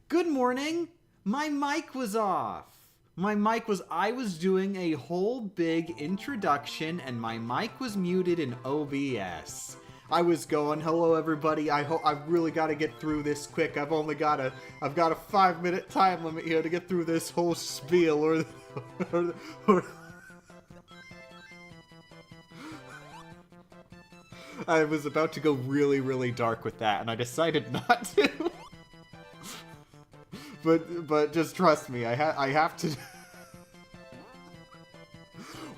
Good morning. My mic was off. I was doing a whole big introduction and my mic was muted in OBS. I was going, hello everybody, I've really got to get through this quick. I've got a 5-minute time limit here to get through this whole spiel or I was about to go really, really dark with that and I decided not to. But just trust me, I have to.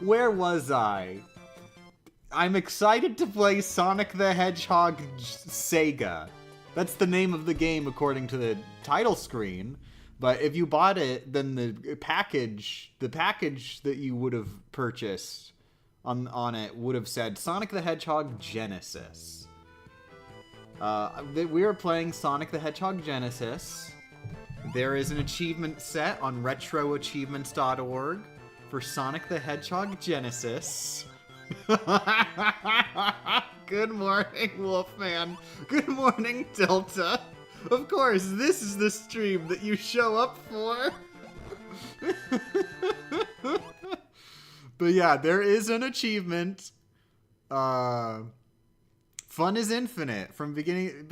Where was I? I'm excited to play Sonic the Hedgehog Sega. That's the name of the game according to the title screen. But if you bought it, then the package that you would have purchased on it would have said Sonic the Hedgehog Genesis. We are playing Sonic the Hedgehog Genesis. There is an achievement set on retroachievements.org for Sonic the Hedgehog Genesis. Good morning, Wolfman. Good morning, Delta. Of course, this is the stream that you show up for. But yeah, there is an achievement. Fun is infinite from beginning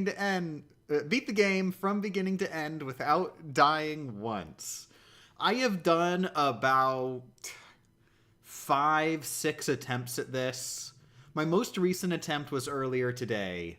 to end. Beat the game from beginning to end without dying once. I have done about 5-6 attempts at this. My most recent attempt was earlier today,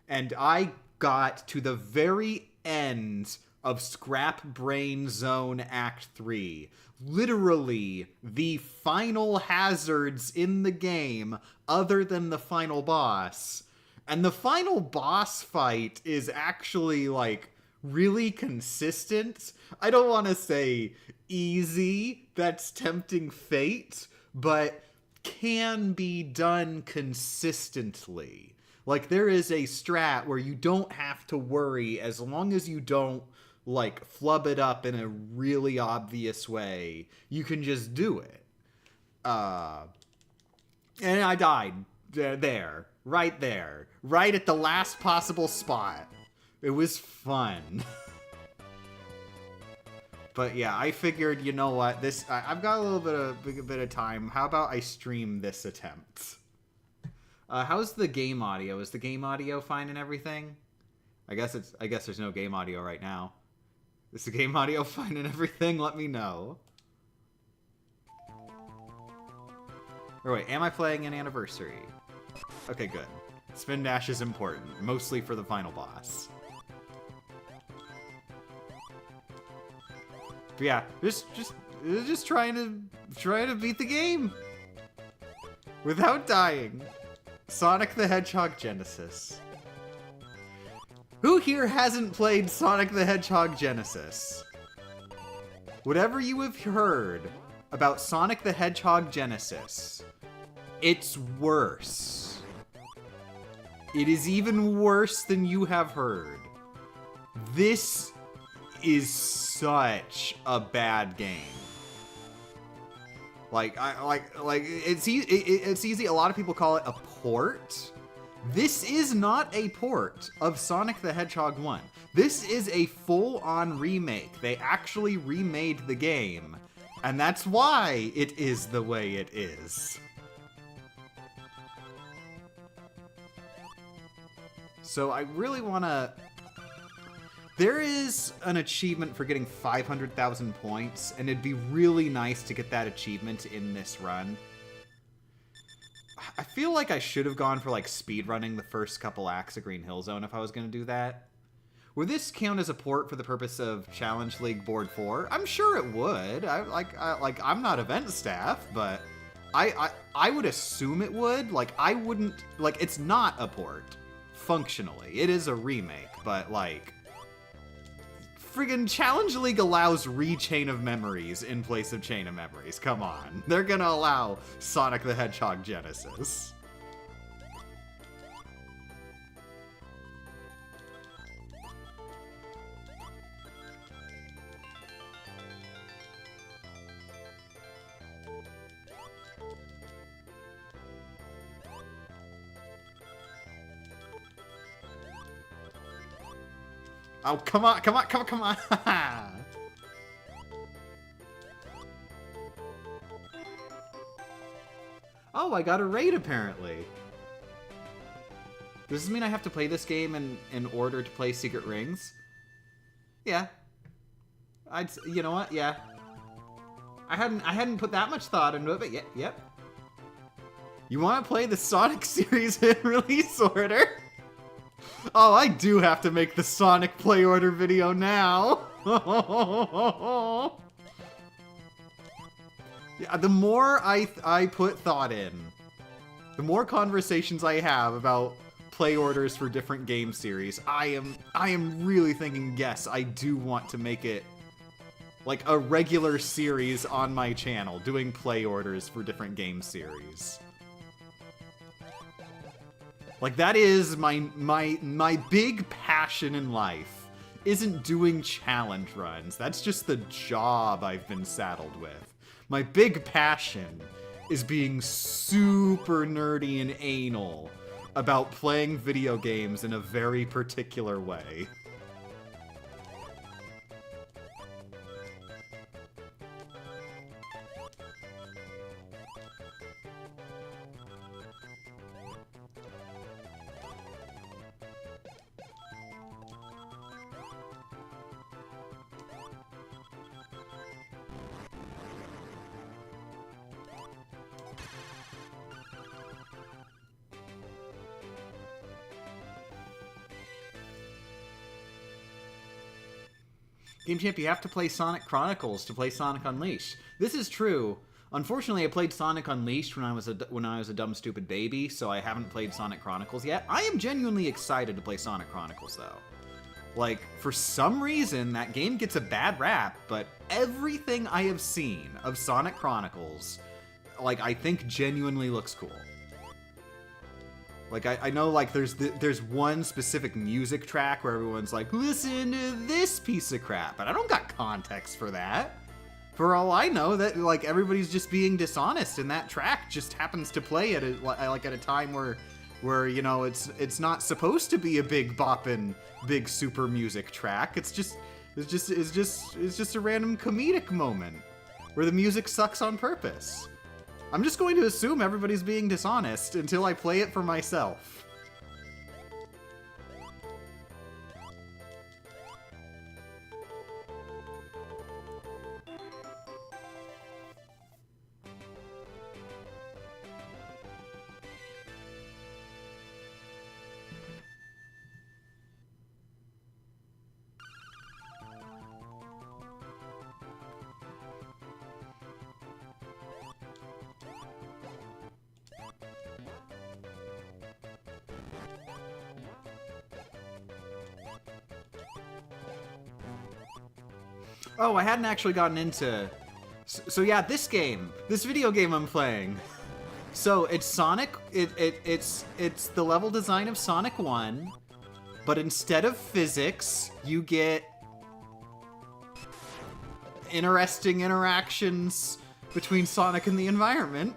and I got to the very end of Scrap Brain Zone Act 3. Literally, the final hazards in the game, other than the final boss. And the final boss fight is actually, like, really consistent. I don't want to say easy, that's tempting fate, but can be done consistently. Like, there is a strat where you don't have to worry as long as you don't, like, flub it up in a really obvious way. You can just do it. And I died there. Right there. Right at the last possible spot. It was fun. But yeah, I figured, you know what, I've got a little bit of time. How about I stream this attempt? How's the game audio? Is the game audio fine and everything? I guess there's no game audio right now. Is the game audio fine and everything? Let me know. Or wait, am I playing an anniversary? Okay, good. Spin dash is important, mostly for the final boss. But yeah, just trying to beat the game without dying. Sonic the Hedgehog Genesis. Who here hasn't played Sonic the Hedgehog Genesis? Whatever you have heard about Sonic the Hedgehog Genesis, it's worse. It is even worse than you have heard. This is such a bad game. It's easy. A lot of people call it a port. This is not a port of Sonic the Hedgehog 1. This is a full-on remake. They actually remade the game, and that's why it is the way it is. So I really want to... There is an achievement for getting 500,000 points, and it'd be really nice to get that achievement in this run. I feel like I should have gone for, like, speedrunning the first couple acts of Green Hill Zone if I was going to do that. Would this count as a port for the purpose of Challenge League Board 4? I'm sure it would. I'm not event staff, but I would assume it would. Like, I wouldn't... Like, it's not a port, functionally. It is a remake, but, like... Friggin' Challenge League allows Chain of Memories in place of Chain of Memories. Come on. They're gonna allow Sonic the Hedgehog Genesis. Oh, come on, come on, come on, come on. Oh, I got a raid apparently. Does this mean I have to play this game in order to play Secret Rings? Yeah. You know what? Yeah. I hadn't put that much thought into it, but yeah, yep. You want to play the Sonic series in release order? Oh, I do have to make the Sonic play order video now. Yeah, the more I put thought in, the more conversations I have about play orders for different game series, I am really thinking, yes, I do want to make it like a regular series on my channel, doing play orders for different game series. Like, that is my big passion in life. Isn't doing challenge runs. That's just the job I've been saddled with. My big passion is being super nerdy and anal about playing video games in a very particular way. Game Champ, you have to play Sonic Chronicles to play Sonic Unleashed. This is true. Unfortunately, I played Sonic Unleashed when I was a dumb, stupid baby, so I haven't played Sonic Chronicles yet. I am genuinely excited to play Sonic Chronicles, though. Like, for some reason, that game gets a bad rap, but everything I have seen of Sonic Chronicles, like, I think genuinely looks cool. Like, I know, like, there's one specific music track where everyone's like, listen to this piece of crap, but I don't got context for that. For all I know, that, like, everybody's just being dishonest, and that track just happens to play at a time where you know, it's not supposed to be a big boppin', big super music track. It's just a random comedic moment where the music sucks on purpose. I'm just going to assume everybody's being dishonest until I play it for myself. Oh, I hadn't actually gotten into... So yeah, this video game I'm playing. So it's Sonic, it's the level design of Sonic 1, but instead of physics, you get interesting interactions between Sonic and the environment.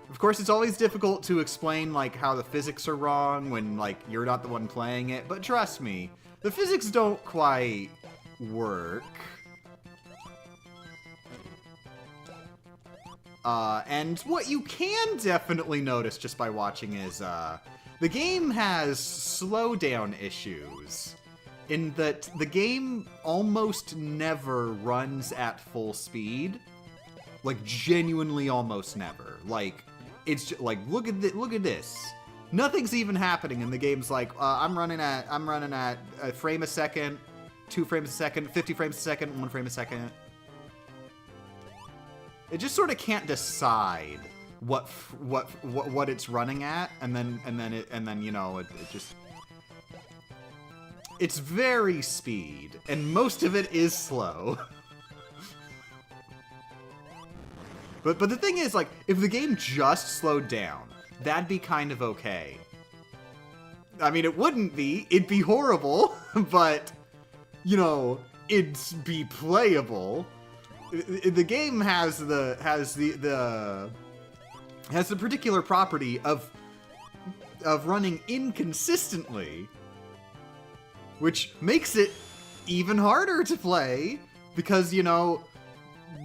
Of course, it's always difficult to explain, like, how the physics are wrong when, like, you're not the one playing it, but trust me, the physics don't quite work. And what you can definitely notice just by watching is, the game has slowdown issues. In that the game almost never runs at full speed. Like, genuinely almost never. Like, it's just, like, look at this. Nothing's even happening, and the game's like, I'm running at a frame a second, 2 frames a second, 50 frames a second, 1 frame a second. It just sort of can't decide what it's running at, and then you know, it just, it's very speed, and most of it is slow. But the thing is, like, if the game just slowed down, that'd be kind of okay. I mean, it wouldn't be, it'd be horrible, but, you know, it'd be playable. The game has the particular property of running inconsistently. which makes it even harder to play because, you know,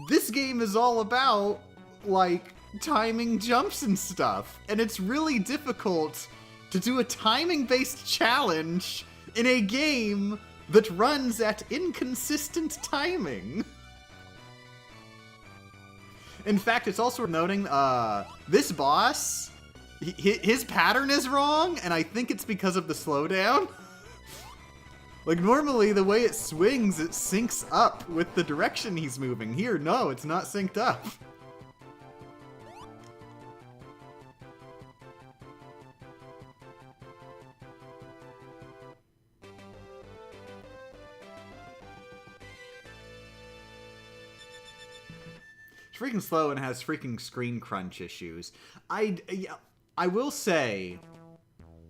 this game is all about, like, timing jumps and stuff, and it's really difficult to do a timing-based challenge in a game that runs at inconsistent timing. In fact, it's also worth noting, this boss, his pattern is wrong, and I think it's because of the slowdown. Like, normally, the way it swings, it syncs up with the direction he's moving. Here, no, it's not synced up. It's freaking slow and has freaking screen crunch issues. I will say,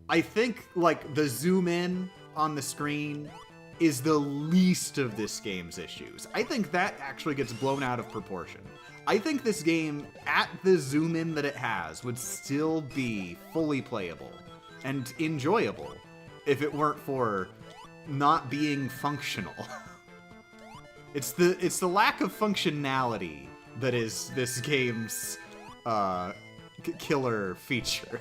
I think, like, the zoom in on the screen is the least of this game's issues. I think that actually gets blown out of proportion. I think this game, at the zoom in that it has, would still be fully playable and enjoyable if it weren't for not being functional. It's the lack of functionality that is this game's killer feature.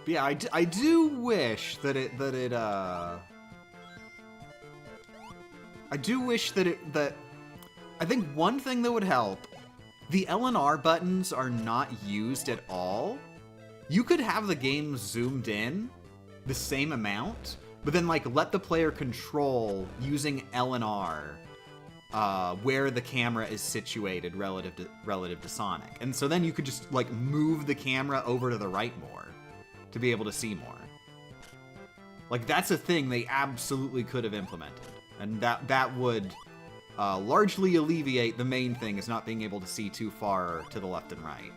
But yeah, I do wish that I think one thing that would help, the L and R buttons are not used at all. You could have the game zoomed in the same amount, but then, like, let the player control using L and R where the camera is situated relative to Sonic. And so then you could just, like, move the camera over to the right more to be able to see more. Like, that's a thing they absolutely could have implemented. And that would largely alleviate the main thing, is not being able to see too far to the left and right.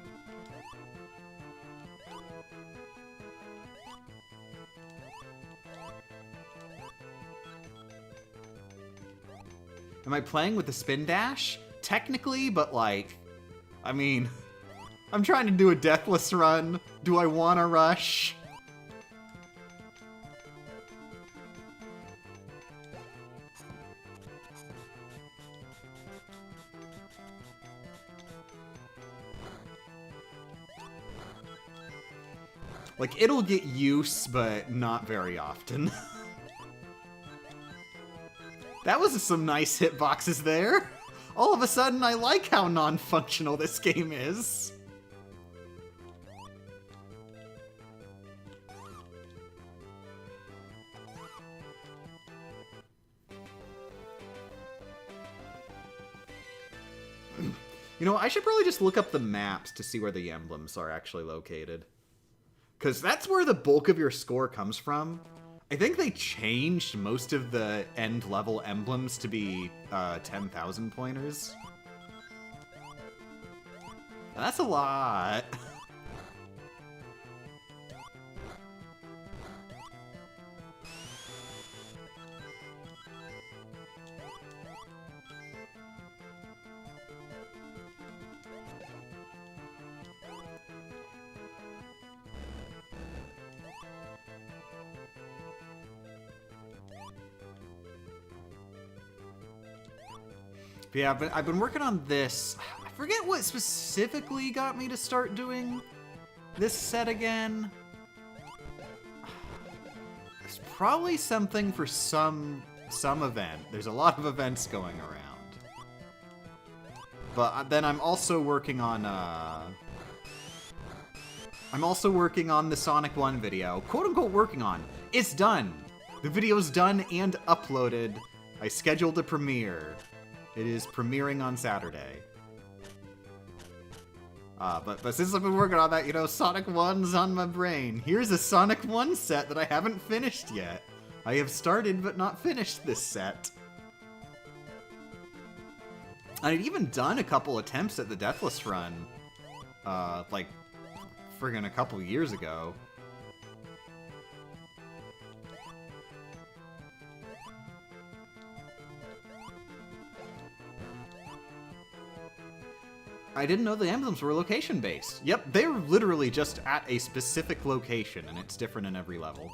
Am I playing with the spin dash? Technically, but, like, I mean, I'm trying to do a Deathless run. Do I want to rush? Like, it'll get use, but not very often. That was some nice hitboxes there. All of a sudden, I like how non-functional this game is. You know, I should probably just look up the maps to see where the emblems are actually located. Because that's where the bulk of your score comes from. I think they changed most of the end-level emblems to be 10,000 pointers. That's a lot. But yeah, I've been working on this. I forget what specifically got me to start doing this set again. It's probably something for some event. There's a lot of events going around. But then I'm also working on the Sonic 1 video. Quote unquote working on. It's done. The video's done and uploaded. I scheduled a premiere. It is premiering on Saturday. But since I've been working on that, you know, Sonic 1's on my brain. Here's a Sonic 1 set that I haven't finished yet. I have started but not finished this set. I'd even done a couple attempts at the Deathless run like, friggin' a couple years ago. I didn't know the emblems were location-based. Yep, they're literally just at a specific location, and it's different in every level.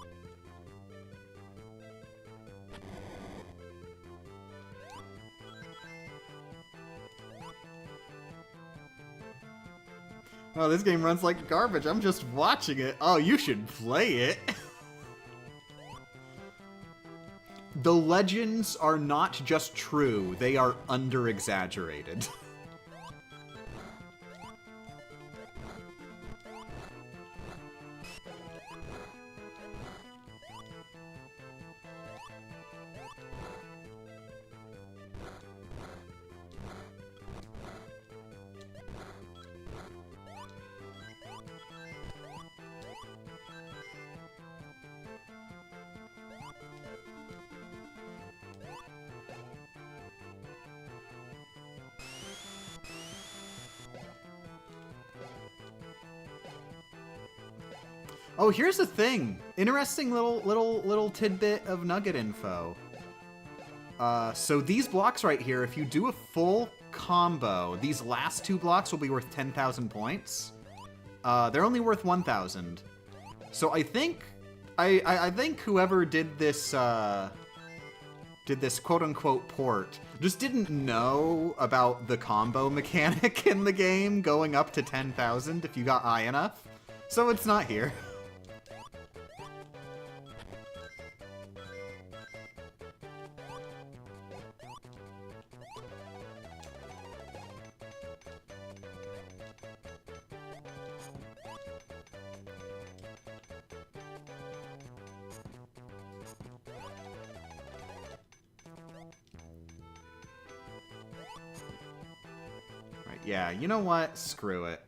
Oh, this game runs like garbage. I'm just watching it. Oh, you should play it. The legends are not just true, they are under-exaggerated. Oh, here's the thing. Interesting little tidbit of nugget info. So these blocks right here, if you do a full combo, these last two blocks will be worth 10,000 points. They're only worth 1,000. So I think whoever did this quote-unquote port just didn't know about the combo mechanic in the game going up to 10,000 if you got high enough. So it's not here. Yeah, you know what? Screw it.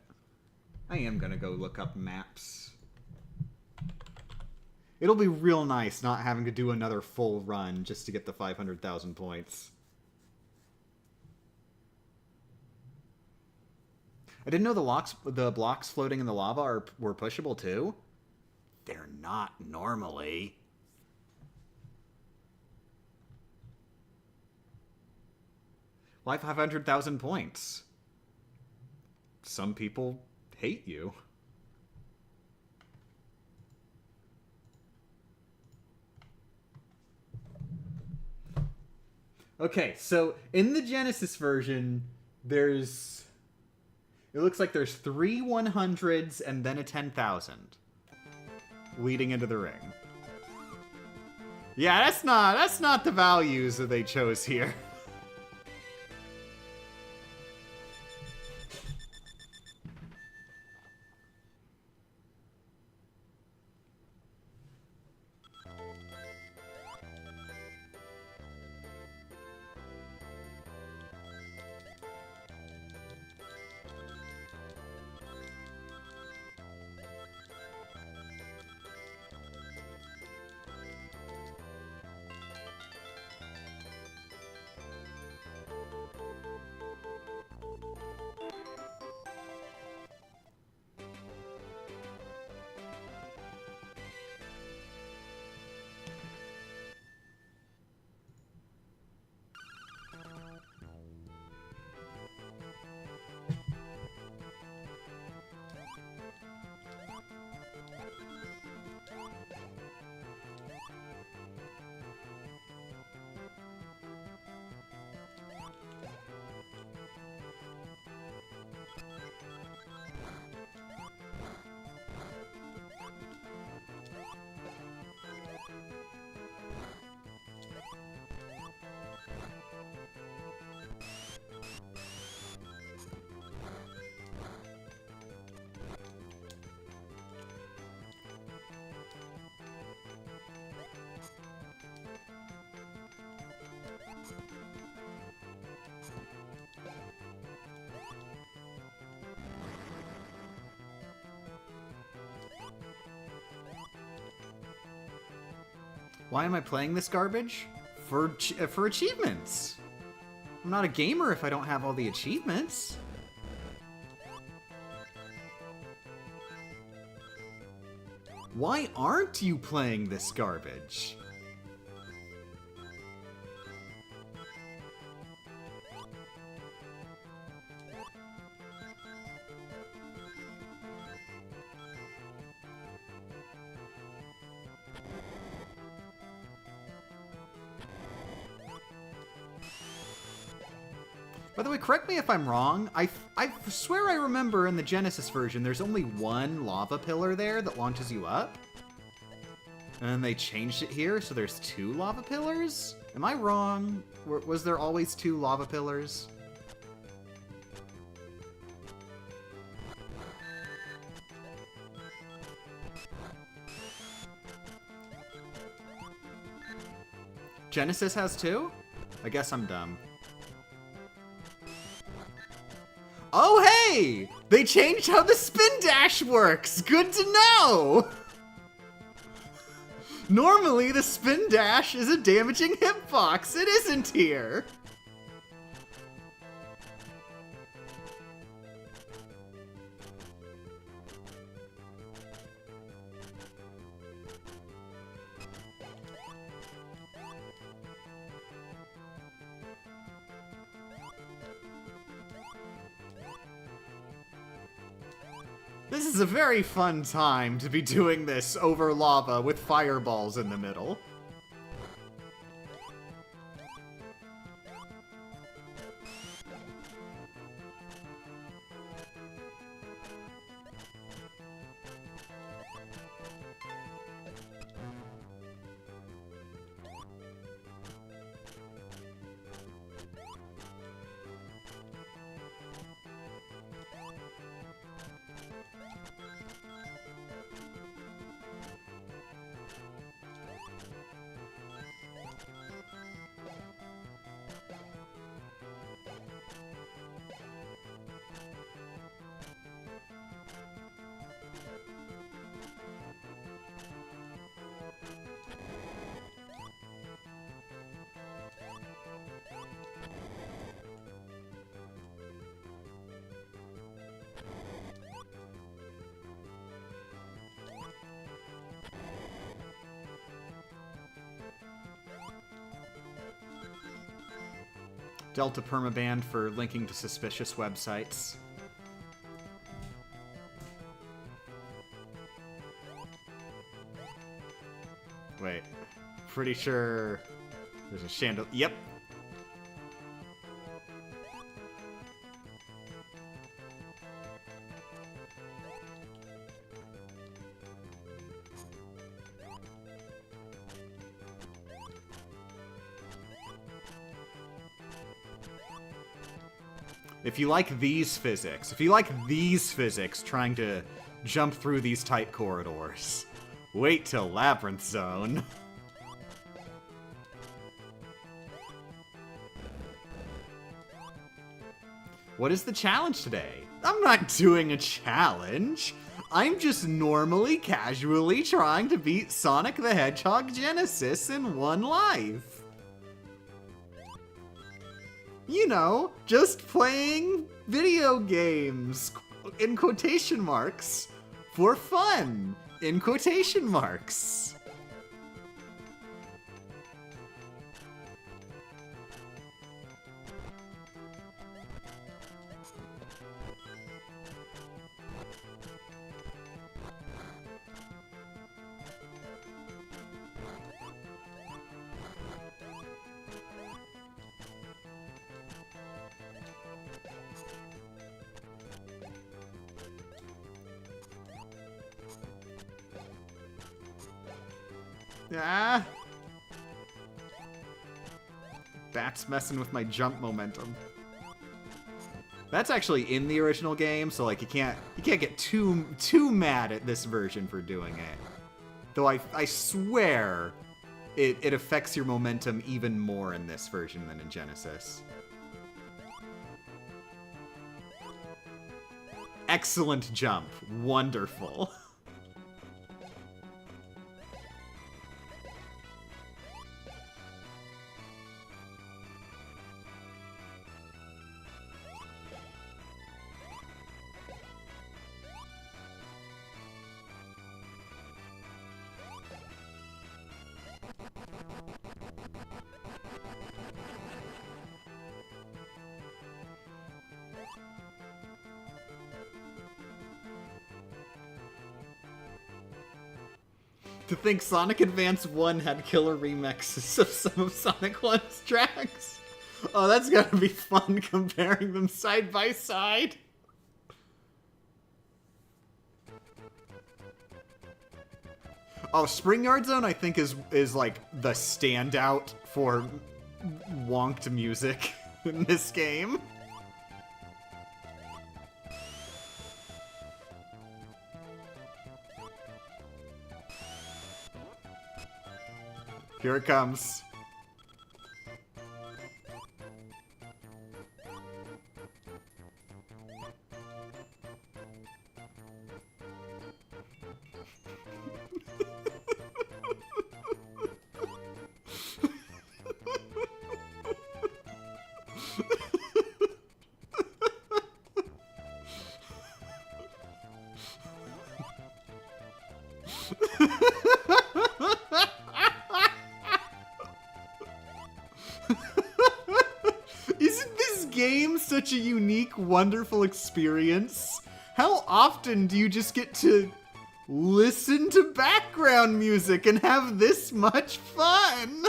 I am gonna go look up maps. It'll be real nice not having to do another full run just to get the 500,000 points. I didn't know the blocks floating in the lava were pushable too. They're not normally. Why 500,000 points? Some people hate you. Okay, so in the Genesis version, it looks like there's 3 100s and then a 10,000 leading into the ring. Yeah, that's not the values that they chose here. Why am I playing this garbage? For achievements. I'm not a gamer if I don't have all the achievements. Why aren't you playing this garbage? By the way, correct me if I'm wrong. I swear I remember in the Genesis version there's only one lava pillar there that launches you up. And then they changed it here, so there's 2 lava pillars? Am I wrong? Was there always 2 lava pillars? Genesis has 2? I guess I'm dumb. Oh, hey! They changed how the spin dash works! Good to know! Normally, the spin dash is a damaging hitbox. It isn't here. This is a very fun time to be doing this over lava with fireballs in the middle. Delta permabanned for linking to suspicious websites. Wait. Pretty sure there's a chandelier. Yep. If you like these physics, trying to jump through these tight corridors, wait till Labyrinth Zone. What is the challenge today? I'm not doing a challenge. I'm just normally, casually trying to beat Sonic the Hedgehog Genesis in one life. You know, just playing video games, in quotation marks, for fun, in quotation marks. Ah! Bat's messing with my jump momentum. That's actually in the original game, so like you can't get too mad at this version for doing it. Though I swear it affects your momentum even more in this version than in Genesis. Excellent jump. Wonderful. To think Sonic Advance 1 had killer remixes of some of Sonic 1's tracks. Oh, that's gotta be fun comparing them side by side. Oh, Spring Yard Zone, I think, is like the standout for wonked music in this game. Here it comes. Isn't this game such a unique, wonderful experience? How often do you just get to listen to background music and have this much fun?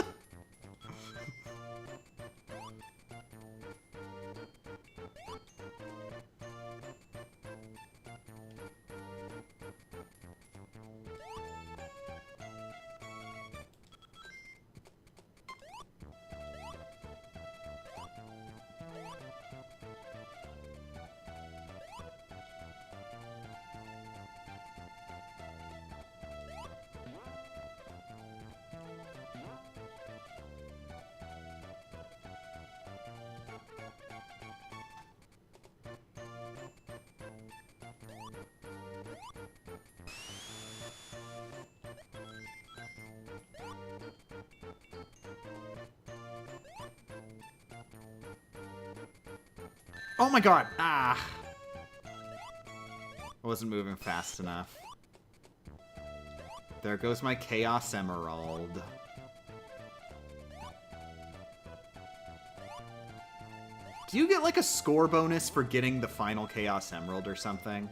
Oh my god! Ah! I wasn't moving fast enough. There goes my Chaos Emerald. Do you get like a score bonus for getting the final Chaos Emerald or something?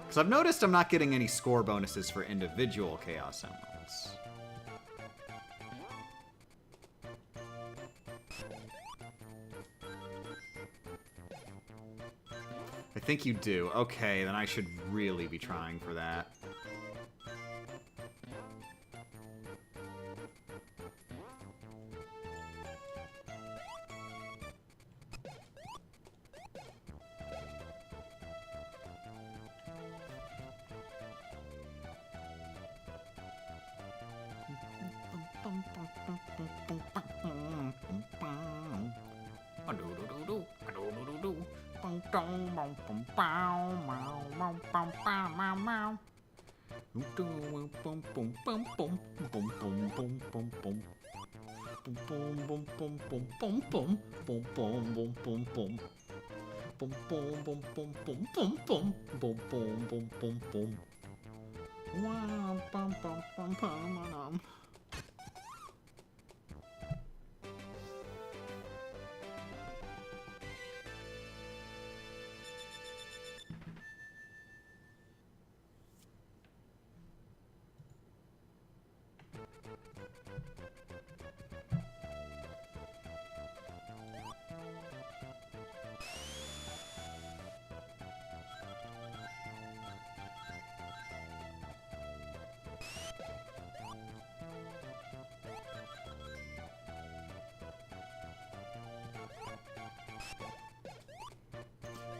Because I've noticed I'm not getting any score bonuses for individual Chaos Emeralds. I think you do. Okay, then I should really be trying for that.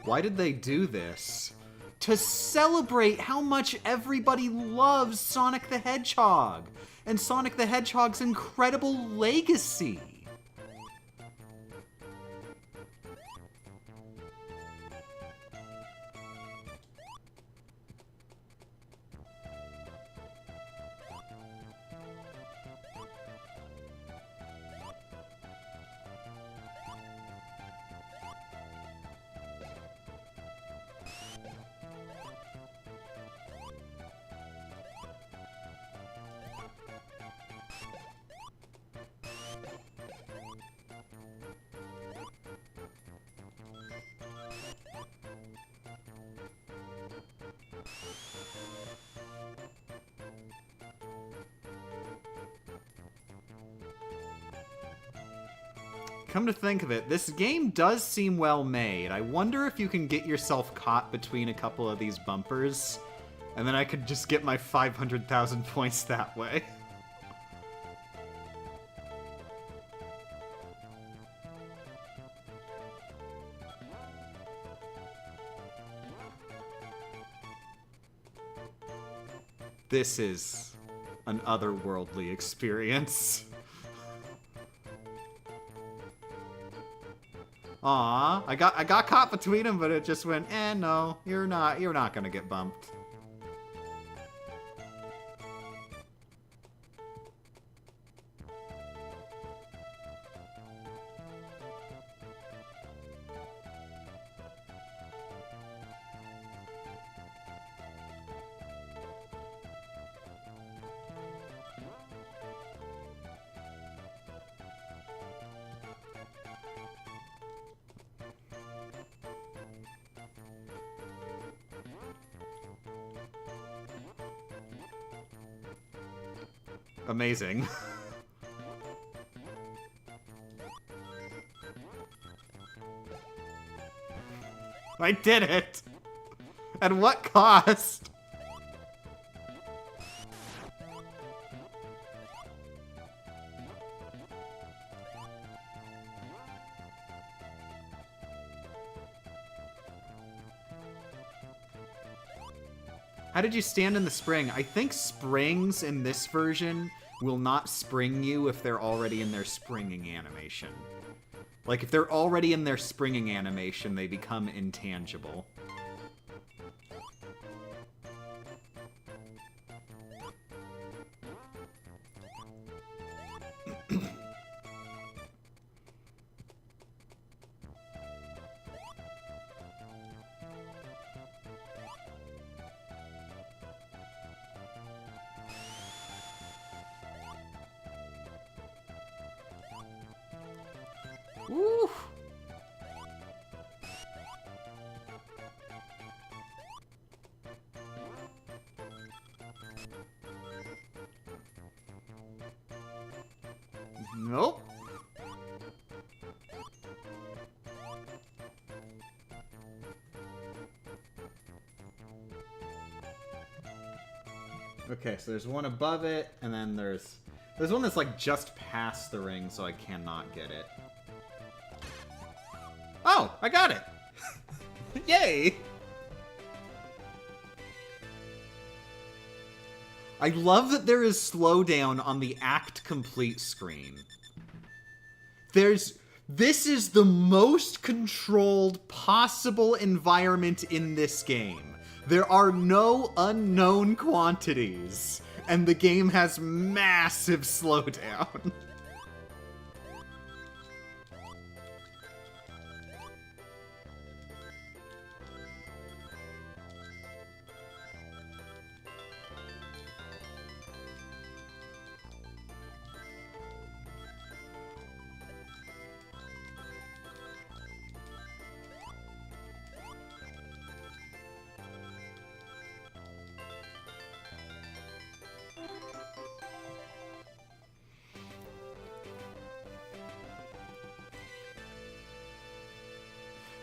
Why did they do this? To celebrate how much everybody loves Sonic the Hedgehog and Sonic the Hedgehog's incredible legacy. come to think of it, this game does seem well made. I wonder if you can get yourself caught between a couple of these bumpers, and then I could just get my 500,000 points that way. This is an otherworldly experience. Aw, I got caught between them, but it just went, no, you're not gonna get bumped. Amazing. I did it! At what cost? How did you stand in the spring? I think springs in this version will not spring you if they're already in their springing animation. Like, if they're already in their springing animation, they become intangible. Woo! Nope. Okay, so there's one above it, and then there's one that's like just past the ring, so I cannot get it. Oh, I got it! Yay! I love that there is slowdown on the act complete screen. This is the most controlled possible environment in this game. There are no unknown quantities, and the game has massive slowdown.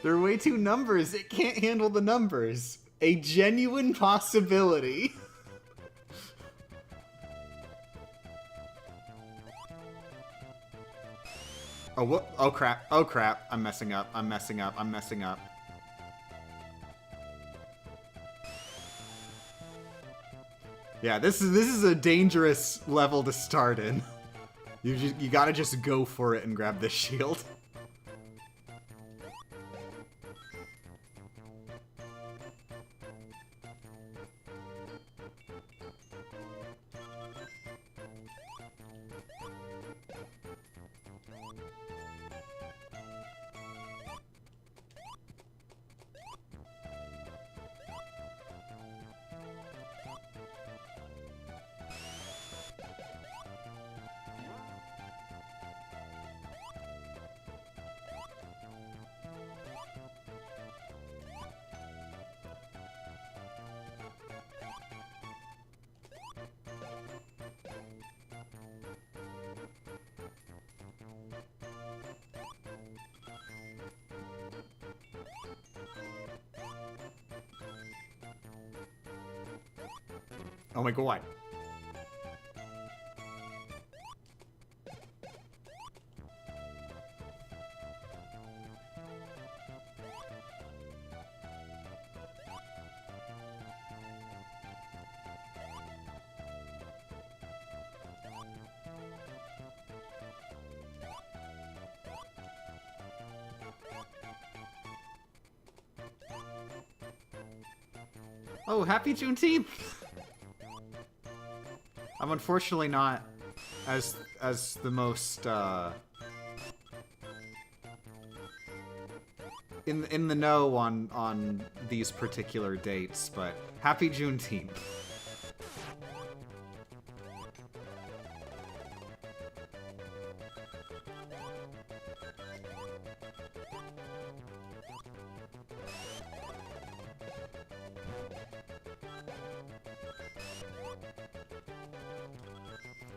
There are way too numbers. It can't handle the numbers. A genuine possibility. Oh, what? Oh, crap. Oh, crap. I'm messing up. I'm messing up. I'm messing up. Yeah, this is a dangerous level to start in. You gotta just go for it and grab this shield. Oh my god. Oh, happy Juneteenth! I'm unfortunately not as the most in the know on these particular dates, but happy Juneteenth.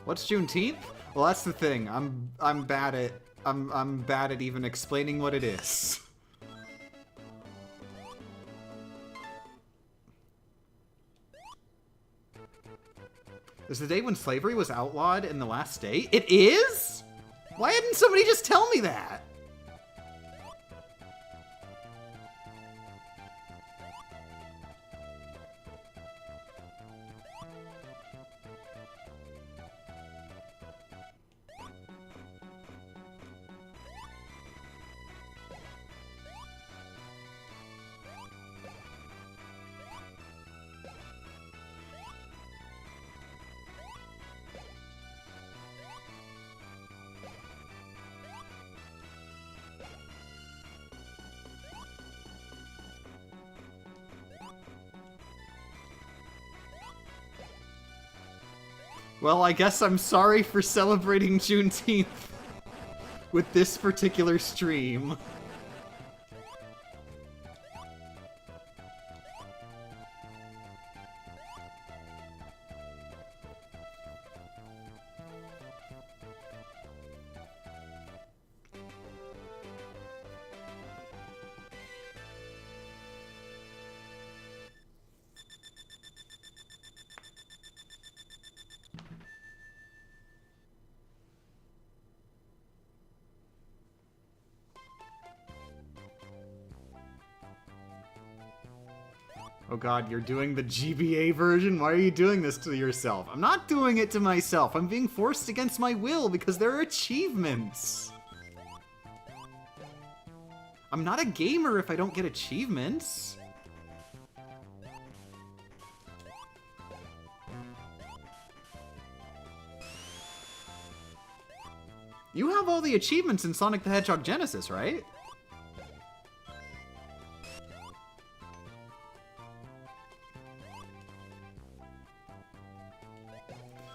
What's Juneteenth? Well, that's the thing. I'm bad at even explaining what it is. Is the day when slavery was outlawed in the last state? It is? Why didn't somebody just tell me that? Well, I guess I'm sorry for celebrating Juneteenth with this particular stream. Oh god, you're doing the GBA version? Why are you doing this to yourself? I'm not doing it to myself. I'm being forced against my will because there are achievements. I'm not a gamer if I don't get achievements. You have all the achievements in Sonic the Hedgehog Genesis, right?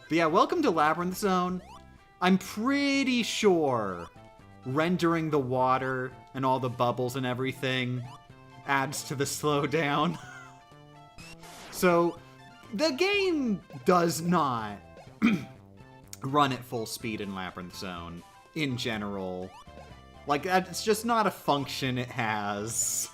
But yeah, welcome to Labyrinth Zone. I'm pretty sure rendering the water and all the bubbles and everything adds to the slowdown. So, the game does not run at full speed in Labyrinth Zone, in general. Like, it's just not a function it has.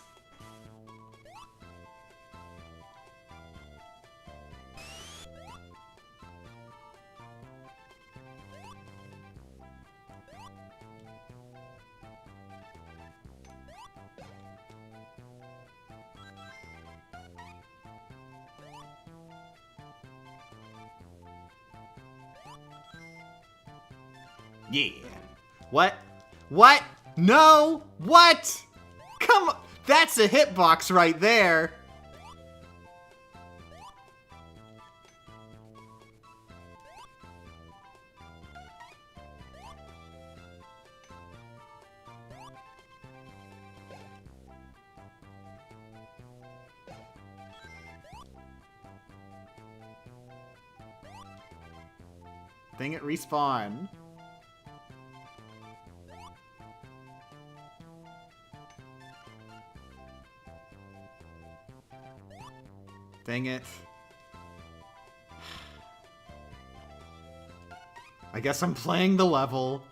Yeah. What? What? No! What? Come on! That's a hitbox right there! Dang it, respawn. Dang it. I guess I'm playing the level.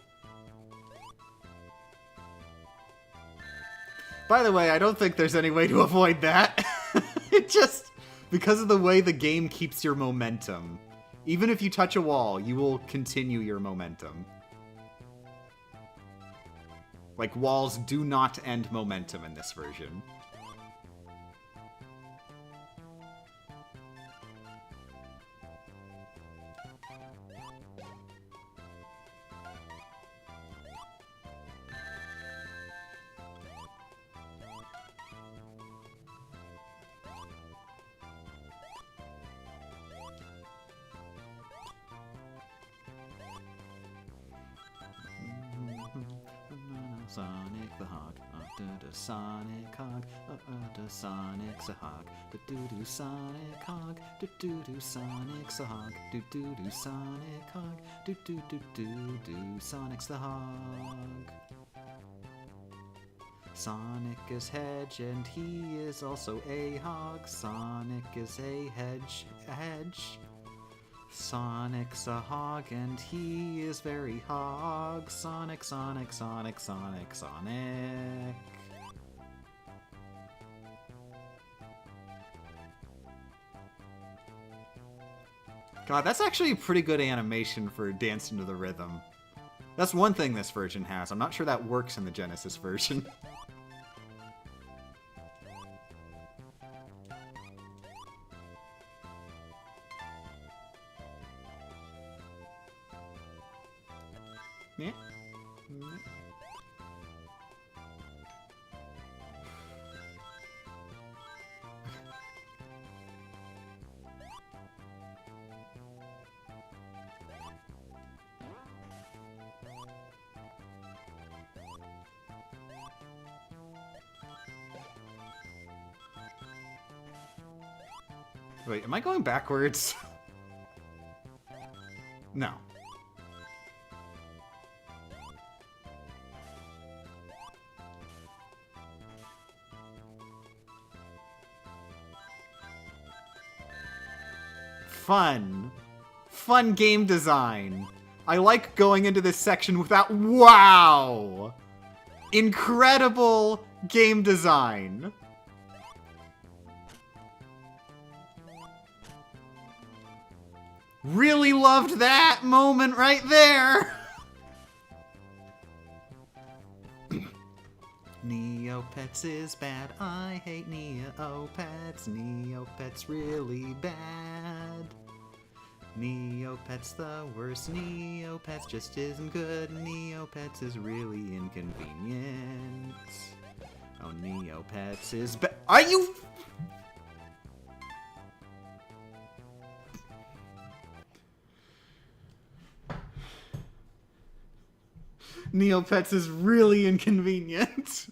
By the way, I don't think there's any way to avoid that. It just Because of the way the game keeps your momentum. Even if you touch a wall, you will continue your momentum. Like, walls do not end momentum in this version. Sonic the Hog, Sonic Hog, Sonic's a hog, do Sonic Hog, do Sonic's a hog, do Sonic Hog, do Sonic's the hog. Sonic is Hedge, and he is also a hog. Sonic is a hedge. Sonic's a hog, and he is very hog. Sonic, Sonic, Sonic, Sonic, Sonic. God, that's actually a pretty good animation for dancing to the rhythm. That's one thing this version has. I'm not sure that works in the Genesis version. Yeah. Wait, am I going backwards? No. Fun. Fun game design. I like going into this section without... Wow! Incredible game design. Really loved that moment right there. Neopets is bad. I hate Neopets. Neopets really bad. Neopets the worst. Neopets just isn't good. Neopets is really inconvenient. Oh, Neopets is bad. Are you... Neopets is really inconvenient.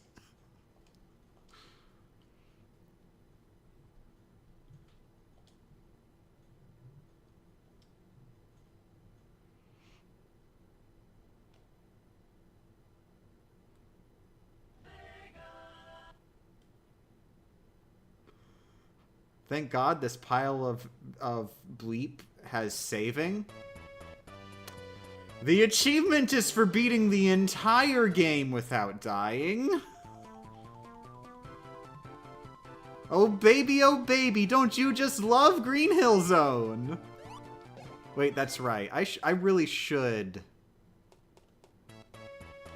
Thank God this pile of bleep has saving. The achievement is for beating the entire game without dying. Oh baby, don't you just love Green Hill Zone? Wait, that's right. I really should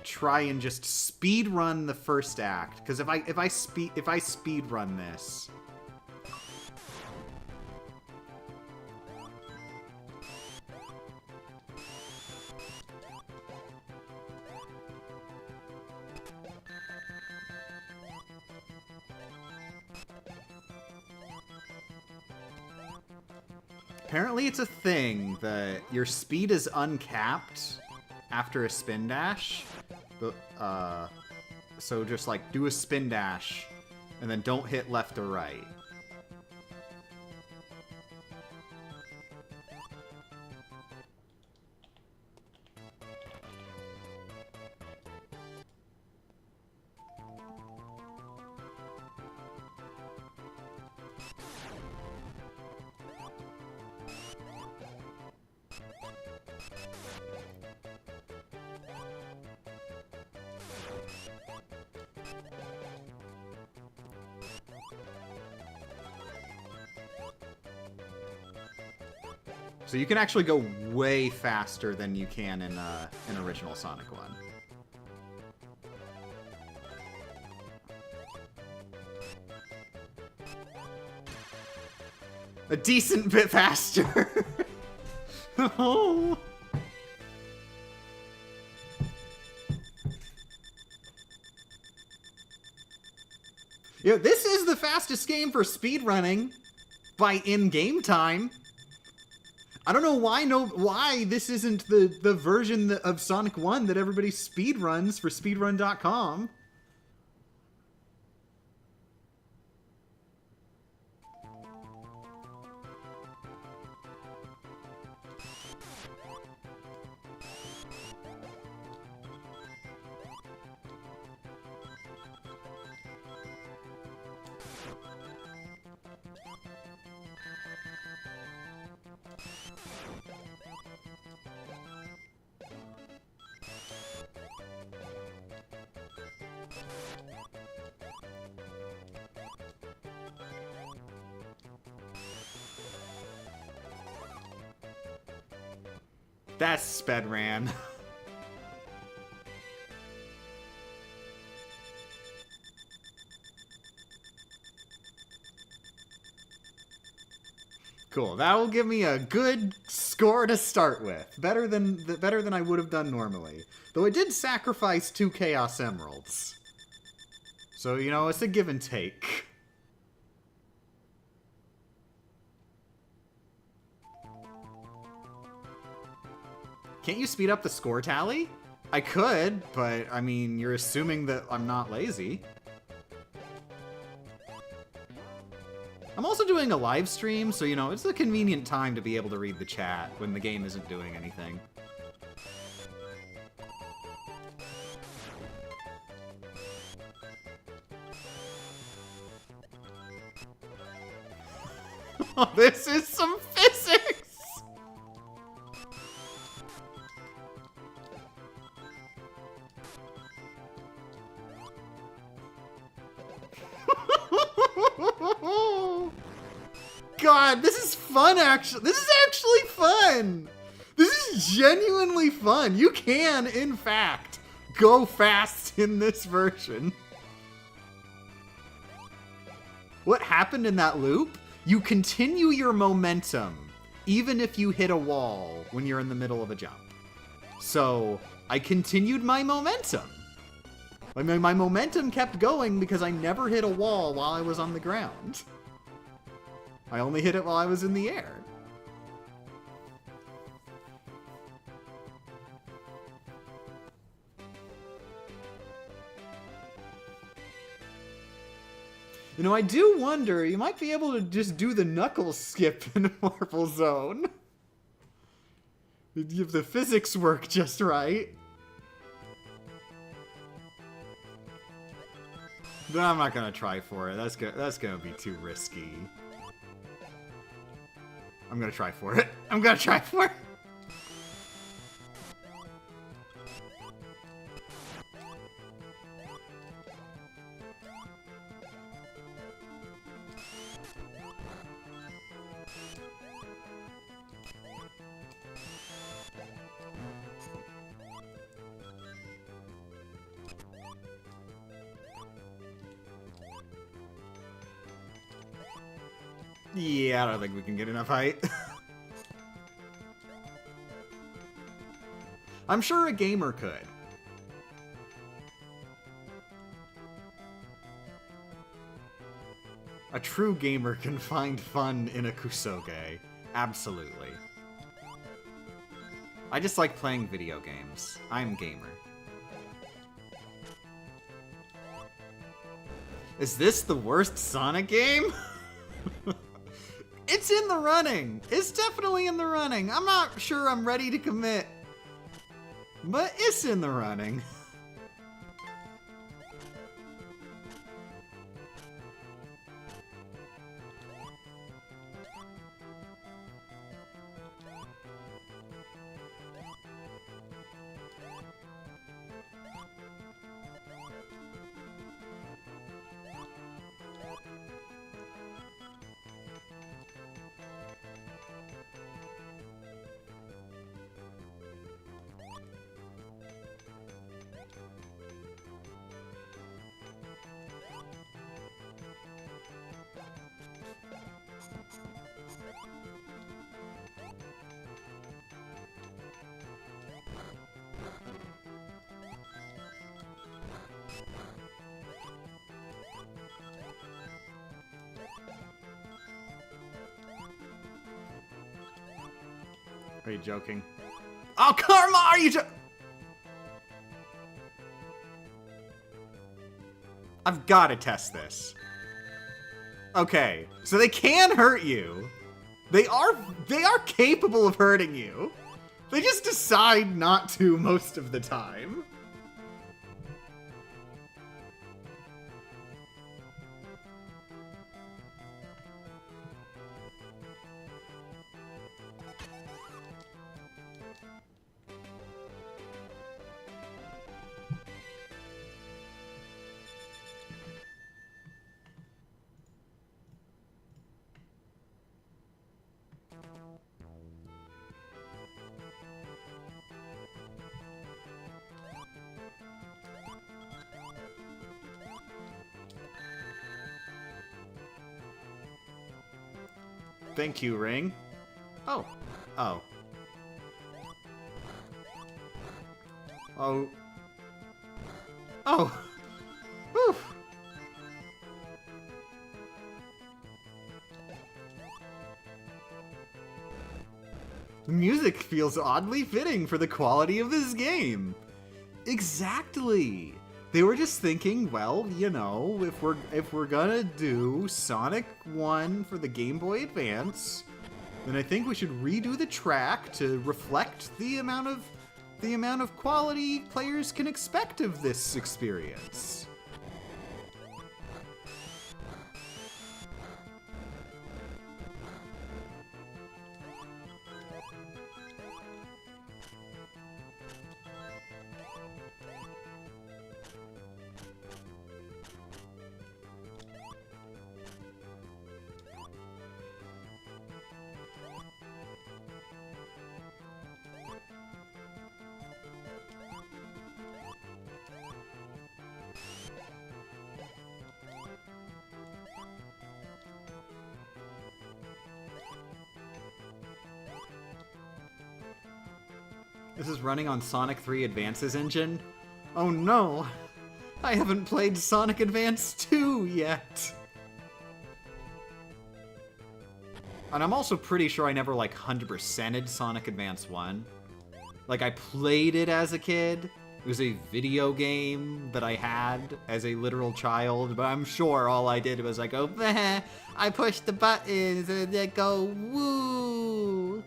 try and just speed run the first act, because if I speed run this, apparently it's a thing that your speed is uncapped after a spin dash. But, so just like do a spin dash and then don't hit left or right. So you can actually go way faster than you can in original Sonic 1. A decent bit faster. Oh. Yeah, this is the fastest game for speedrunning by in-game time. I don't know why this isn't the version of Sonic 1 that everybody speedruns for speedrun.com. That's Spedran. Cool. That will give me a good score to start with. Better than I would have done normally. Though I did sacrifice 2 Chaos Emeralds. So, you know, it's a give and take. Can't you speed up the score tally? I could, but, I mean, you're assuming that I'm not lazy. I'm also doing a live stream, so, you know, it's a convenient time to be able to read the chat when the game isn't doing anything. Oh, this is some physics! God, this is fun, actually. This is actually fun. This is genuinely fun. You can, in fact, go fast in this version. What happened in that loop? You continue your momentum, even if you hit a wall when you're in the middle of a jump. So, I continued my momentum. I mean, my momentum kept going because I never hit a wall while I was on the ground. I only hit it while I was in the air. You know, I do wonder, you might be able to just do the knuckles skip in Marble Zone. If the physics work just right. But I'm not gonna try for it. That's gonna be too risky. I'm gonna try for it. I'm gonna try for it. Yeah, I don't think we can get enough height. I'm sure a gamer could. A true gamer can find fun in a kusoge. Absolutely. I just like playing video games. I'm gamer. Is this the worst Sonic game? It's in the running. It's definitely in the running. I'm not sure I'm ready to commit. But it's in the running. Are you joking? Oh, Karma, are you I've got to test this. Okay, so they can hurt you. They are capable of hurting you. They just decide not to most of the time. Thank you, Ring. Oh. Oh. Oh. Oh. Whew. The music feels oddly fitting for the quality of this game. Exactly. They were just thinking, well, you know, if we're gonna do Sonic 1 for the Game Boy Advance, then I think we should redo the track to reflect the amount of quality players can expect of this experience. This is running on Sonic 3 Advance's engine? Oh no! I haven't played Sonic Advance 2 yet! And I'm also pretty sure I never, like, 100%ed Sonic Advance 1. Like, I played it as a kid. It was a video game that I had as a literal child, but I'm sure all I did was, like, go, bleh, I pushed the buttons, and they go, woo!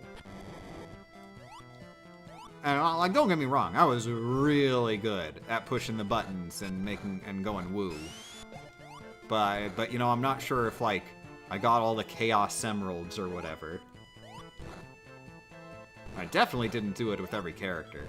And like, don't get me wrong, I was really good at pushing the buttons and going woo. But you know, I'm not sure if like I got all the Chaos Emeralds or whatever. I definitely didn't do it with every character.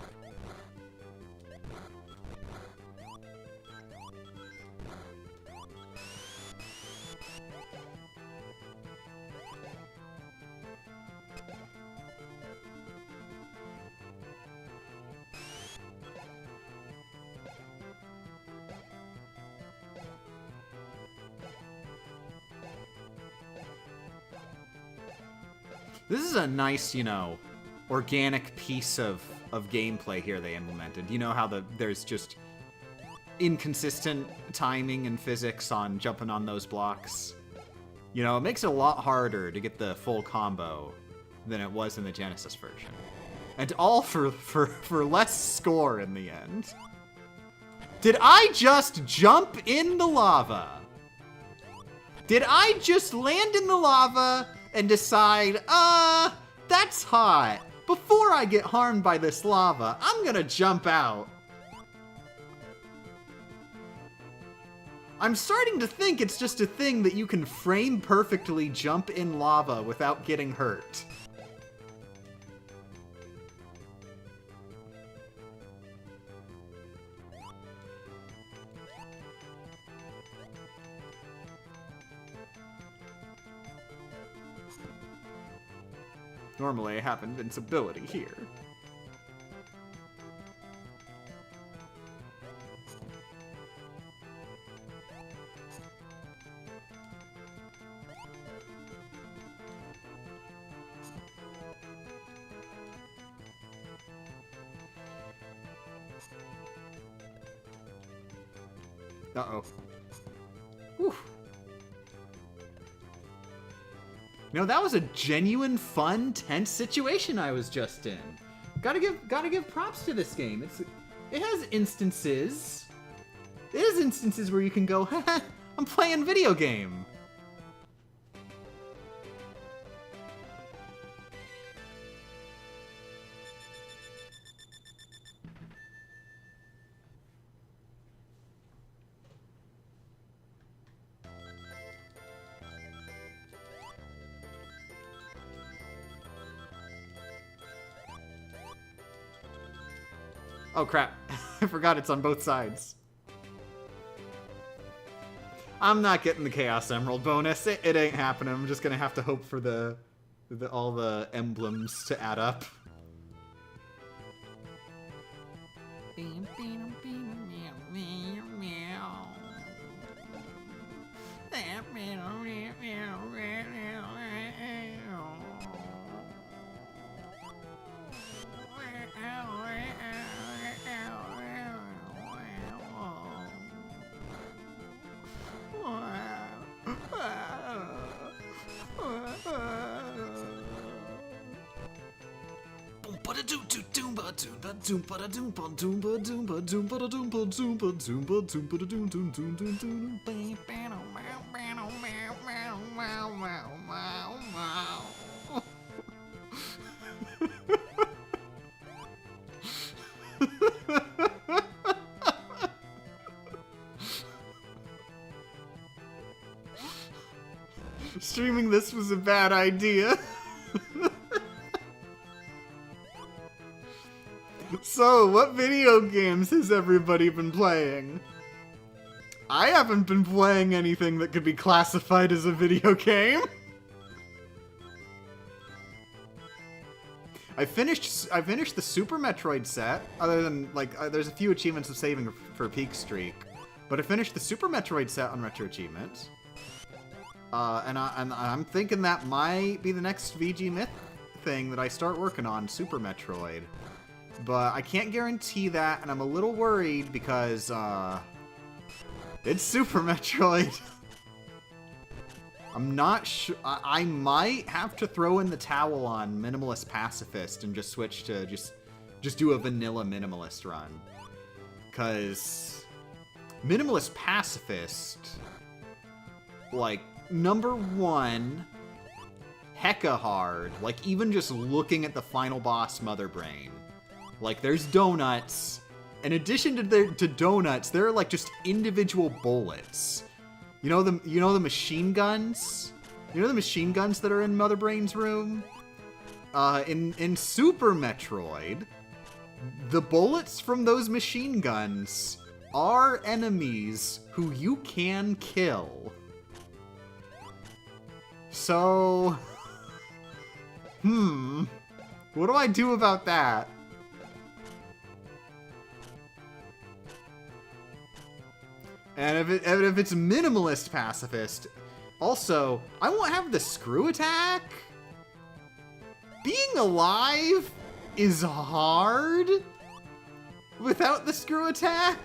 This is a nice, you know, organic piece of gameplay here they implemented. You know how there's just inconsistent timing and physics on jumping on those blocks? You know, it makes it a lot harder to get the full combo than it was in the Genesis version. And all for less score in the end. Did I just jump in the lava? Did I just land in the lava and decide, that's hot. Before I get harmed by this lava, I'm gonna jump out. I'm starting to think it's just a thing that you can frame perfectly jump in lava without getting hurt. Normally I have invincibility here. Uh-oh. Whew. You know, that was a genuine, fun, tense situation I was just in. Gotta give props to this game. It has instances. It has instances where you can go, I'm playing video game. Oh crap, I forgot it's on both sides. I'm not getting the Chaos Emerald bonus. It ain't happening. I'm just gonna have to hope for all the emblems to add up. Streaming this was a bad idea. So, what video games has everybody been playing? I haven't been playing anything that could be classified as a video game. I finished the Super Metroid set, other than, like, there's a few achievements of saving for Peak Streak. But I finished the Super Metroid set on Retro Achievements. And I'm thinking that might be the next VG Myth thing that I start working on, Super Metroid. But I can't guarantee that, and I'm a little worried because, it's Super Metroid. I'm not sure. I might have to throw in the towel on Minimalist Pacifist and just switch to just do a vanilla Minimalist run. Because Minimalist Pacifist, like, number one, hecka hard. Like, even just looking at the final boss, Mother Brain. Like, there's donuts. In addition to donuts, there are, like, just individual bullets. You know the machine guns? You know the machine guns that are in Mother Brain's room? In Super Metroid, the bullets from those machine guns are enemies who you can kill. So, what do I do about that? And if it's Minimalist Pacifist, also, I won't have the screw attack. Being alive is hard without the screw attack.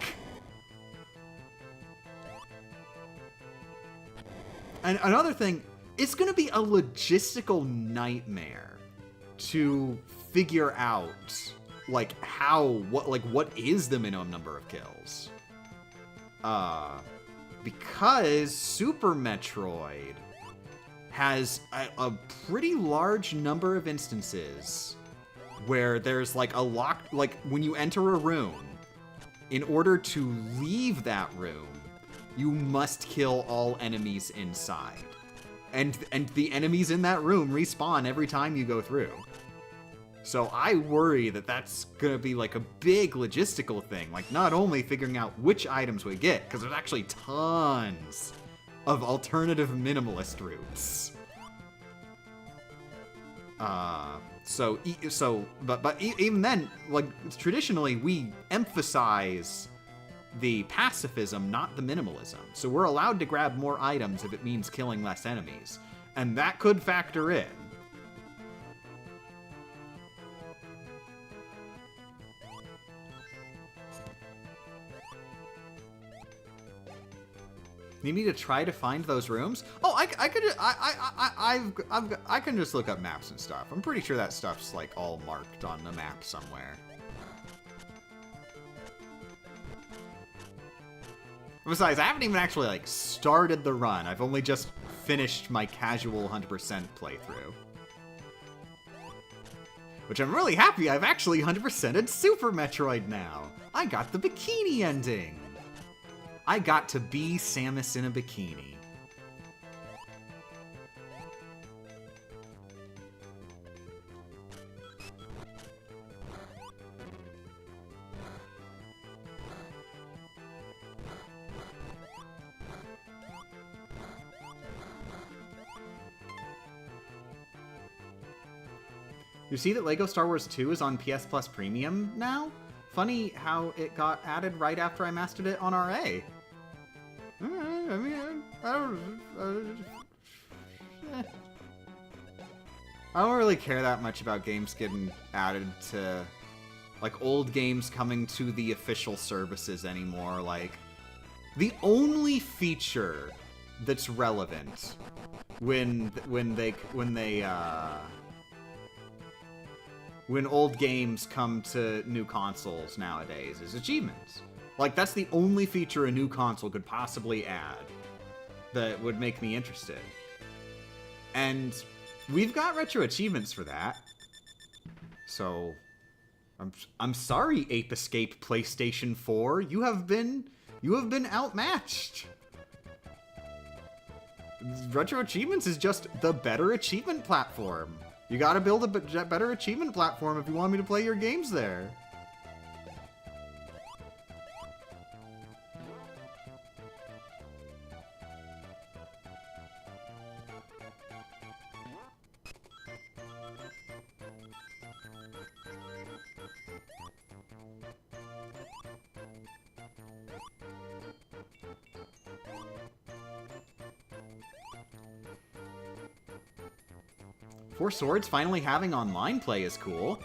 And another thing, it's gonna be a logistical nightmare to figure out, like, what is the minimum number of kills. Because Super Metroid has a pretty large number of instances where there's, like, when you enter a room, in order to leave that room, you must kill all enemies inside. And the enemies in that room respawn every time you go through. So I worry that that's gonna be like a big logistical thing. Like, not only figuring out which items we get, because there's actually tons of alternative minimalist routes. But even then, like, traditionally we emphasize the pacifism, not the minimalism. So we're allowed to grab more items if it means killing less enemies. And that could factor in. Need me to try to find those rooms? Oh, I can just look up maps and stuff. I'm pretty sure that stuff's like all marked on the map somewhere. Besides, I haven't even actually like started the run. I've only just finished my casual 100% playthrough. Which I'm really happy I've actually 100%ed Super Metroid now. I got the bikini ending. I got to be Samus in a bikini. You see that LEGO Star Wars 2 is on PS Plus Premium now? Funny how it got added right after I mastered it on RA. I mean, I don't really care that much about games getting added to, like, old games coming to the official services anymore. Like, the only feature that's relevant when old games come to new consoles nowadays is achievements. Like, that's the only feature a new console could possibly add that would make me interested. And we've got retro achievements for that. So, I'm sorry, Ape Escape PlayStation 4. You have been outmatched. Retro Achievements is just the better achievement platform. You gotta build a better achievement platform if you want me to play your games there. Four Swords finally having online play is cool.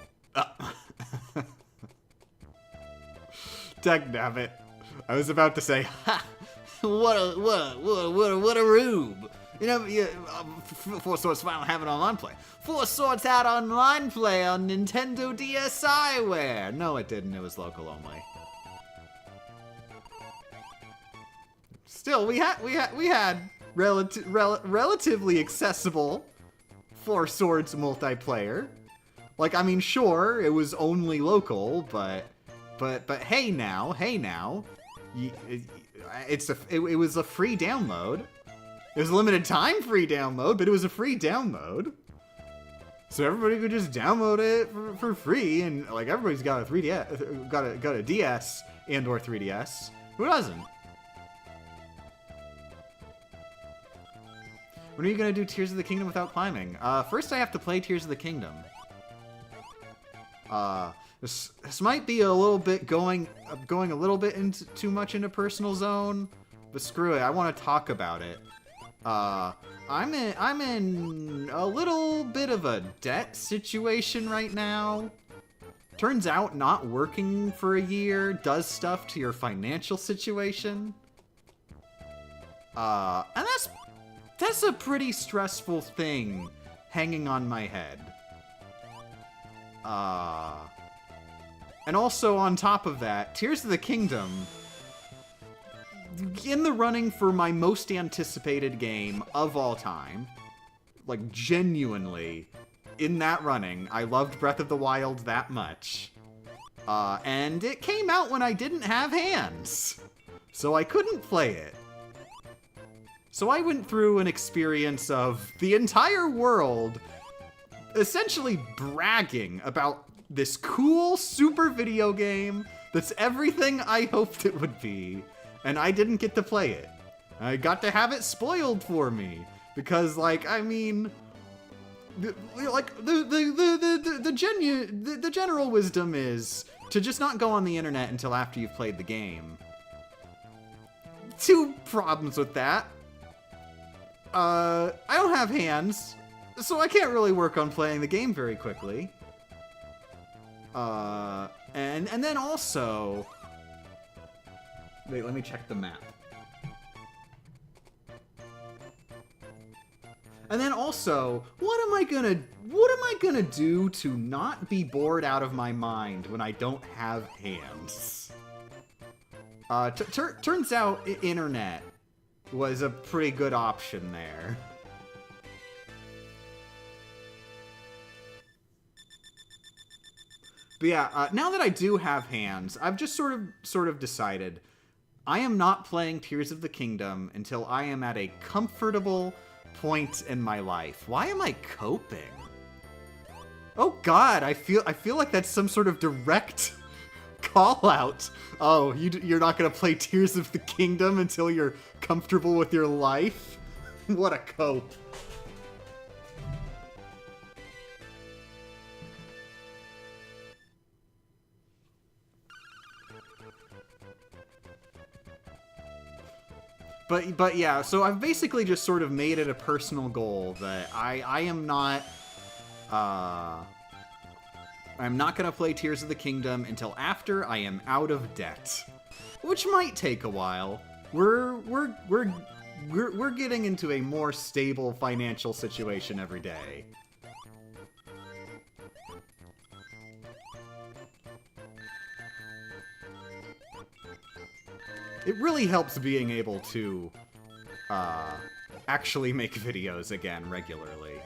Dagnabbit. I was about to say, ha! What a rube! You know, Four Swords finally having online play. Four Swords had online play on Nintendo DSiWare. No, it didn't. It was local only. Still, we had relatively accessible Four Swords multiplayer. Like, I mean, sure, it was only local, but hey now, it was a free download. It was a limited time free download, but it was a free download. So everybody could just download it for free, and like everybody's got a 3DS, got a DS and or 3DS. Who doesn't? When are you gonna do Tears of the Kingdom without climbing? First I have to play Tears of the Kingdom. This might be a little bit going a little bit into too much into personal zone, but screw it. I want to talk about it. I'm in a little bit of a debt situation right now. Turns out not working for a year does stuff to your financial situation. And that's a pretty stressful thing hanging on my head. And also on top of that, Tears of the Kingdom, in the running for my most anticipated game of all time. Like, genuinely, in that running, I loved Breath of the Wild that much. And it came out when I didn't have hands, so I couldn't play it. So I went through an experience of the entire world essentially bragging about this cool super video game that's everything I hoped it would be, and I didn't get to play it. I got to have it spoiled for me because, like, I mean, the general wisdom is to just not go on the internet until after you've played the game. Two problems with that. I don't have hands, so I can't really work on playing the game very quickly. And then also, wait, let me check the map. And then also, what am I gonna do to not be bored out of my mind when I don't have hands? Turns out internet was a pretty good option there. But yeah, now that I do have hands, I've just sort of decided I am not playing Tears of the Kingdom until I am at a comfortable point in my life. Why am I coping? Oh God, I feel like that's some sort of direct call out. Oh, you're not gonna play Tears of the Kingdom until you're comfortable with your life? What a cope. But yeah, so I've basically just sort of made it a personal goal that I am not I'm not gonna play Tears of the Kingdom until after I am out of debt, which might take a while. We're getting into a more stable financial situation every day. It really helps being able to actually make videos again regularly.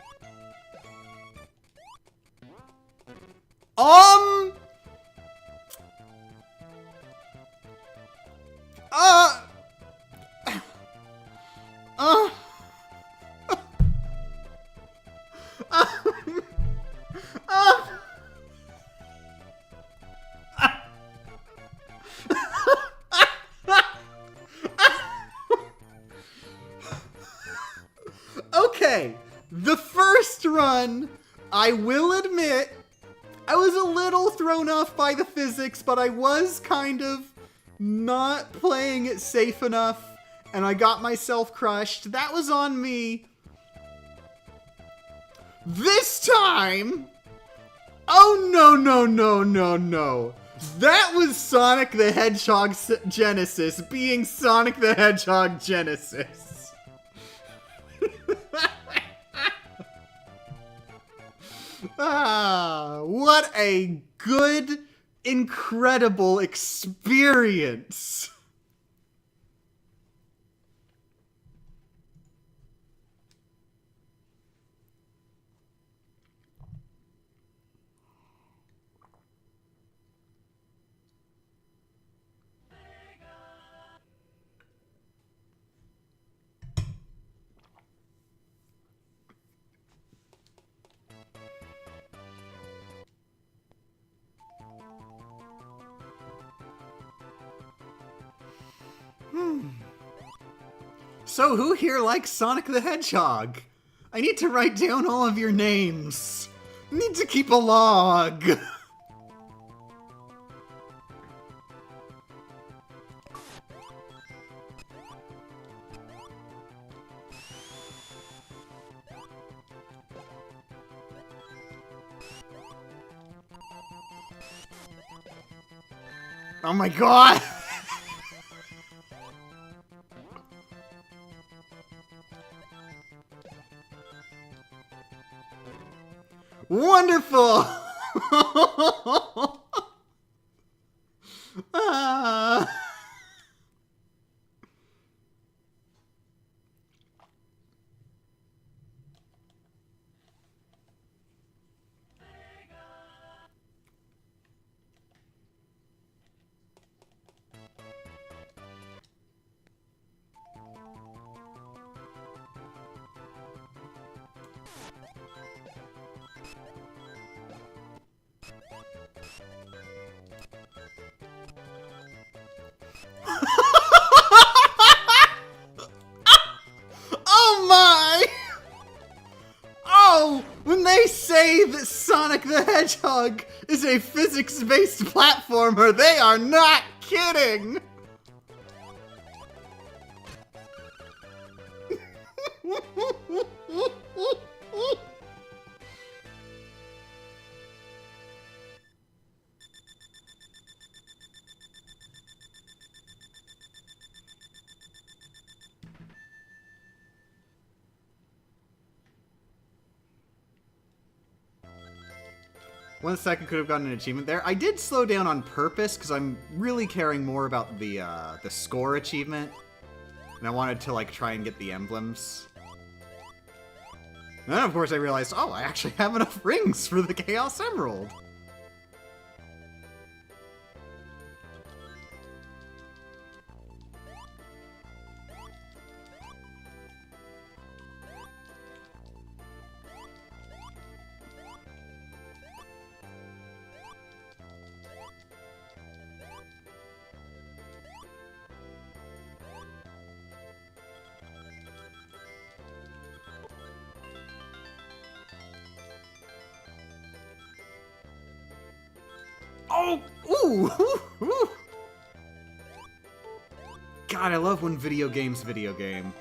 Okay, the first run, I will admit, I was a little thrown off by the physics, but I was kind of not playing it safe enough, and I got myself crushed. That was on me. This time, oh no, no, no, no, no. That was Sonic the Hedgehog Genesis being Sonic the Hedgehog Genesis. What a good, incredible experience. So who here likes Sonic the Hedgehog? I need to write down all of your names. I need to keep a log. Oh my god! Wonderful! Oh my! Oh, when they say that Sonic the Hedgehog is a physics-based platformer, they are not kidding! 1 second could have gotten an achievement there. I did slow down on purpose because I'm really caring more about the score achievement. And I wanted to, like, try and get the emblems. And then, of course, I realized, oh, I actually have enough rings for the Chaos Emerald. Oh! Ooh! Ooh! Ooh! God, I love when video games video game.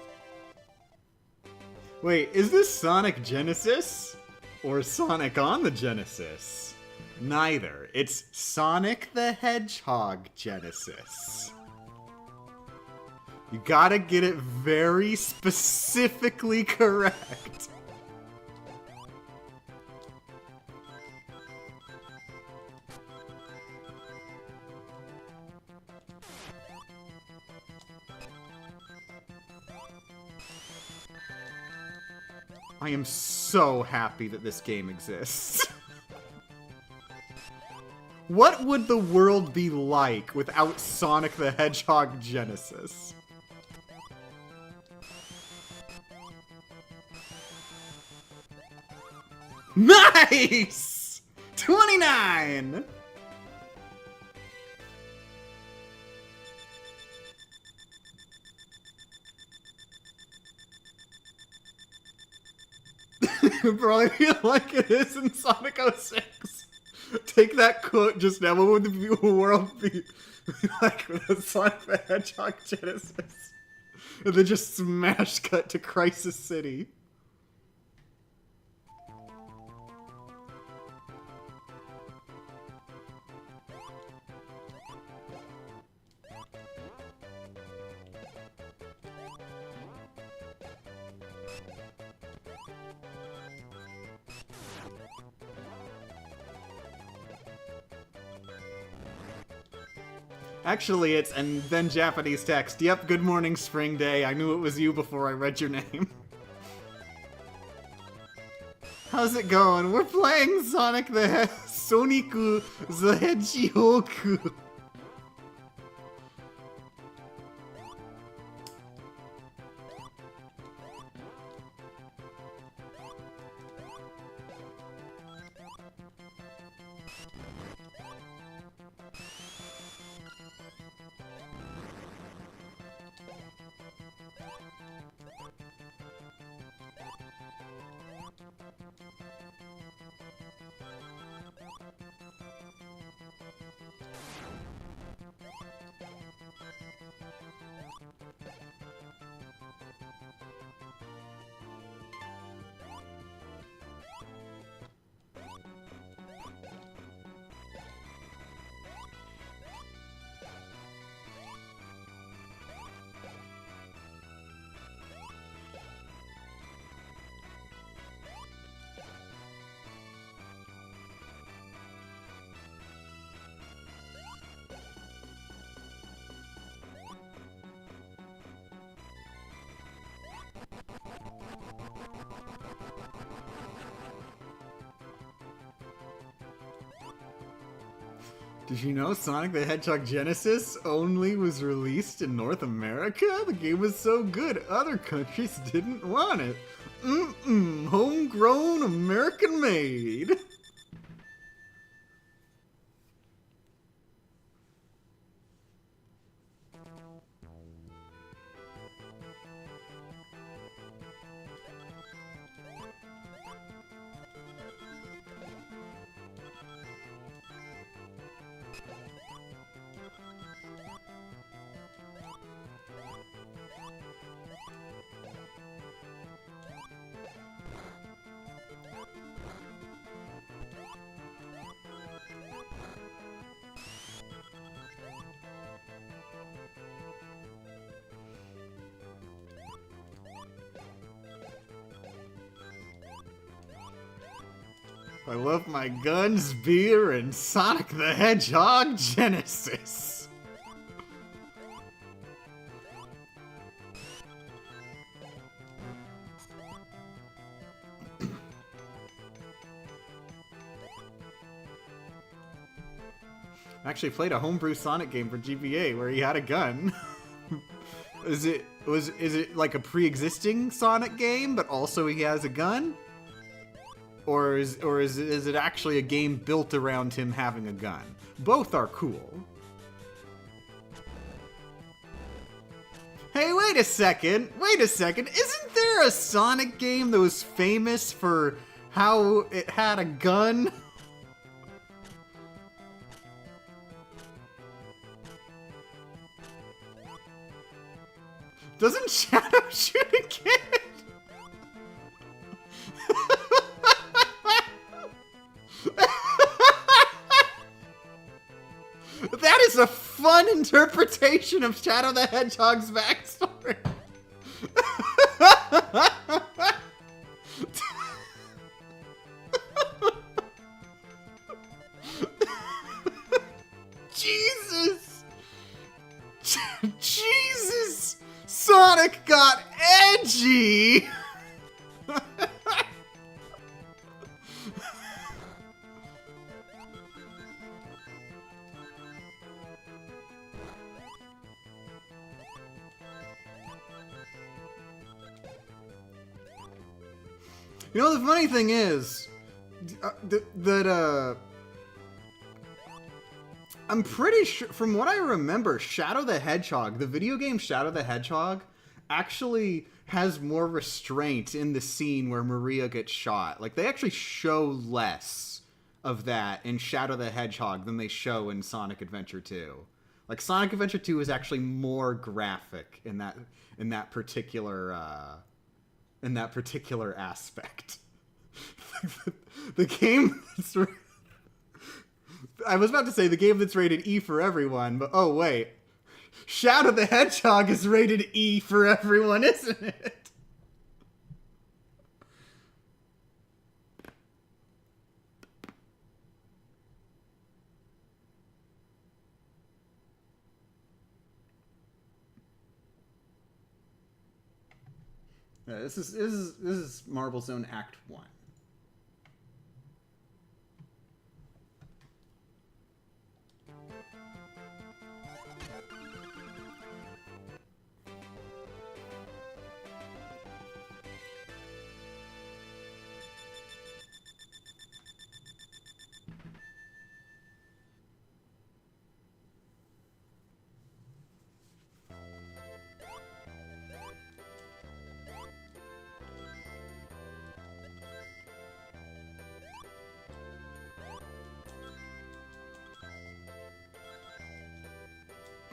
Wait, is this Sonic Genesis? Or Sonic on the Genesis? Neither. It's Sonic the Hedgehog Genesis. You gotta get it very specifically correct. I am so happy that this game exists. What would the world be like without Sonic the Hedgehog Genesis? Nice! 29! It'd probably feel like it is in Sonic 06. Take that quote just now. What would the world be like with a Sonic the Hedgehog Genesis? And then just smash cut to Crisis City. Actually, it's, and then Japanese text. Yep, good morning, Spring Day. I knew it was you before I read your name. How's it going? We're playing Sonic the Sonic the Hedgehog. Did you know Sonic the Hedgehog Genesis only was released in North America? The game was so good, other countries didn't want it. Homegrown, American-made. I love my guns, beer, and Sonic the Hedgehog Genesis. I actually played a homebrew Sonic game for GBA where he had a gun. Is it like a pre-existing Sonic game, but also he has a gun? Or is it actually a game built around him having a gun? Both are cool. Hey, wait a second! Wait a second! Isn't there a Sonic game that was famous for how it had a gun? Doesn't Shadow shoot a kid? That is a fun interpretation of Shadow the Hedgehog's backstory. Jesus! Jesus! Sonic got edgy! You know, the funny thing is that I'm pretty sure, from what I remember, Shadow the Hedgehog, the video game Shadow the Hedgehog, actually has more restraint in the scene where Maria gets shot. Like, they actually show less of that in Shadow the Hedgehog than they show in Sonic Adventure 2. Like, Sonic Adventure 2 is actually more graphic in that particular aspect. The game that's I was about to say the game that's rated E for everyone, but oh wait. Shadow the Hedgehog is rated E for everyone, isn't it? This is Marble Zone Act 1.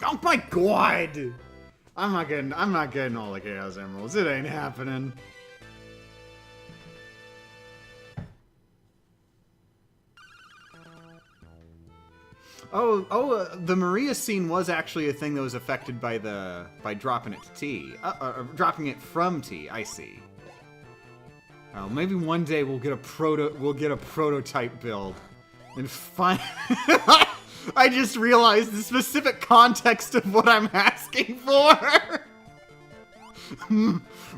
Oh my god! I'm not getting all the Chaos Emeralds. It ain't happening. The Maria scene was actually a thing that was affected by dropping it to T. Dropping it from T. I see. Oh, maybe one day we'll get a prototype build, and fine. I just realized the specific context of what I'm asking for.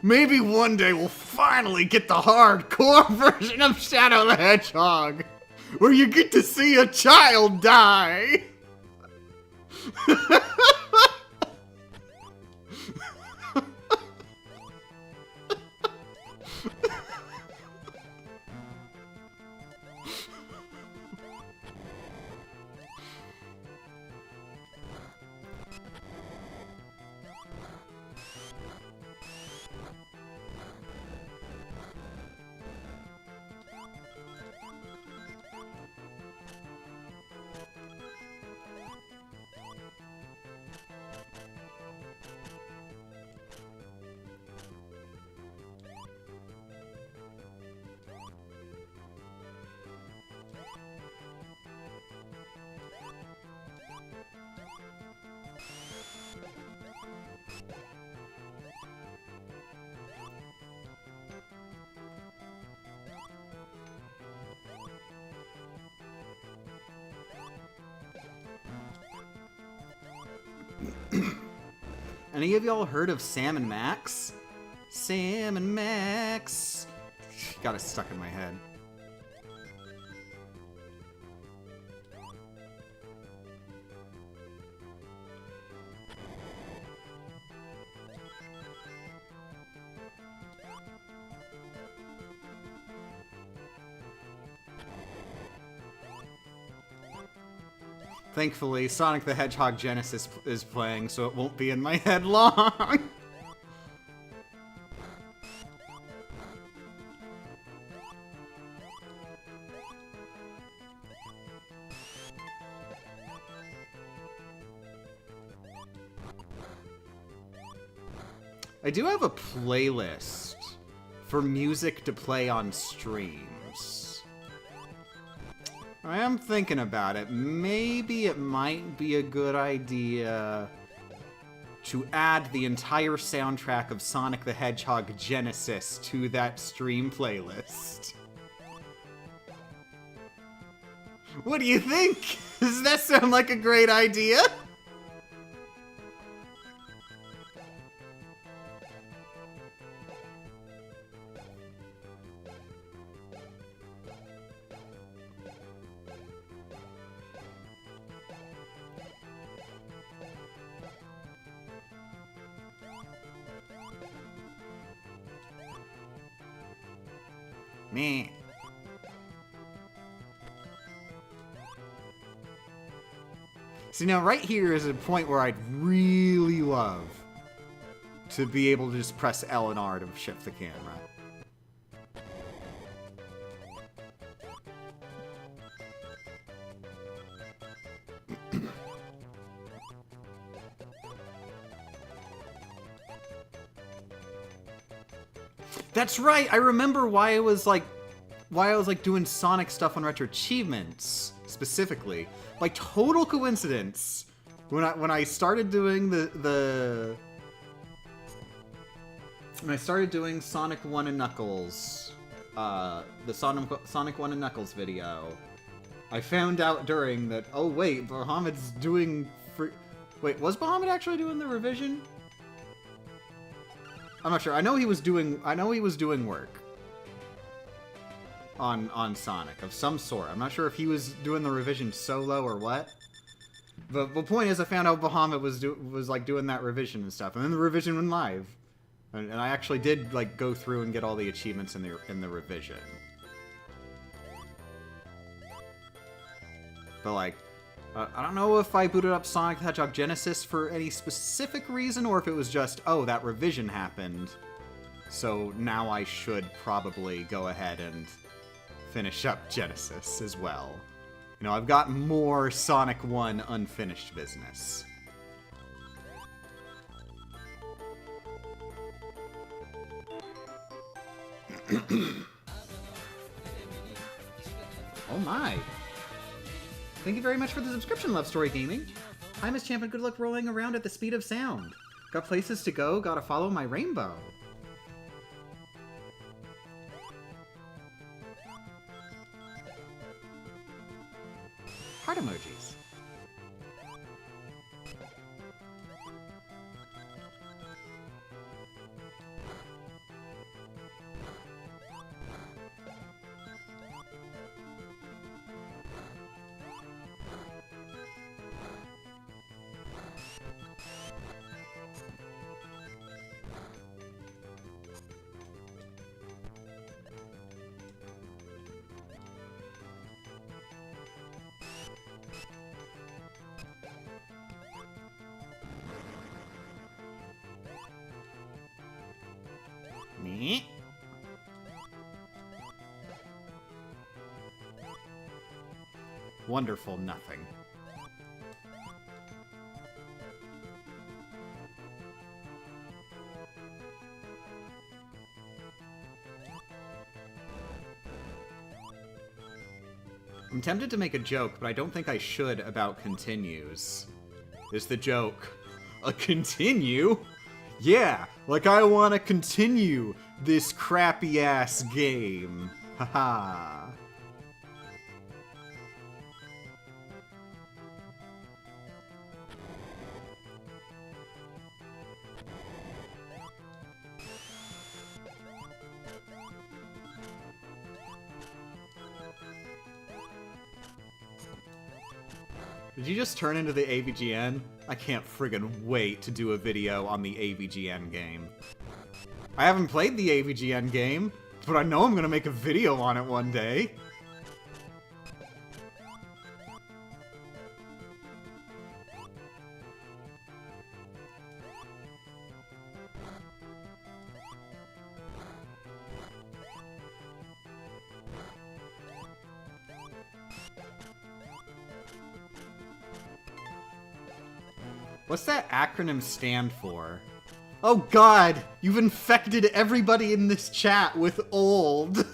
Maybe one day we'll finally get the hardcore version of Shadow the Hedgehog, where you get to see a child die. Any of y'all heard of Sam and Max? Sam and Max. Got it stuck in my head. Thankfully, Sonic the Hedgehog Genesis is playing, so it won't be in my head long. I do have a playlist for music to play on streams. I am thinking about it. Maybe it might be a good idea to add the entire soundtrack of Sonic the Hedgehog Genesis to that stream playlist. What do you think? Does that sound like a great idea? Meh. See, now right here is a point where I'd really love to be able to just press L and R to shift the camera. That's right. I remember why I was doing Sonic stuff on Retro Achievements specifically. By total coincidence, when I started doing when I started doing Sonic 1 and Knuckles, the Sonic 1 and Knuckles video, I found out during that, oh wait, Bahamut's doing wait, was Bahamut actually doing the revision? I'm not sure. I know he was doing work on Sonic of some sort. I'm not sure if he was doing the revision solo or what. But the point is, I found out Bahamut was like doing that revision and stuff, and then the revision went live, and I actually did like go through and get all the achievements in the revision. But like, I don't know if I booted up Sonic the Hedgehog Genesis for any specific reason, or if it was just, oh, that revision happened, so now I should probably go ahead and finish up Genesis as well. You know, I've got more Sonic 1 unfinished business. Oh my. Thank you very much for the subscription, Love Story Gaming. Hi, Miss Champion. Good luck rolling around at the speed of sound. Got places to go, gotta follow my rainbow. Heart emojis. Me? Wonderful nothing. I'm tempted to make a joke, but I don't think I should about continues. Is the joke a continue? Yeah, like I want to continue this crappy-ass game. Haha. Did you just turn into the AVGN? I can't friggin' wait to do a video on the AVGN game. I haven't played the AVGN game, but I know I'm gonna make a video on it one day. What's that acronym stand for? Oh god! You've infected everybody in this chat with old!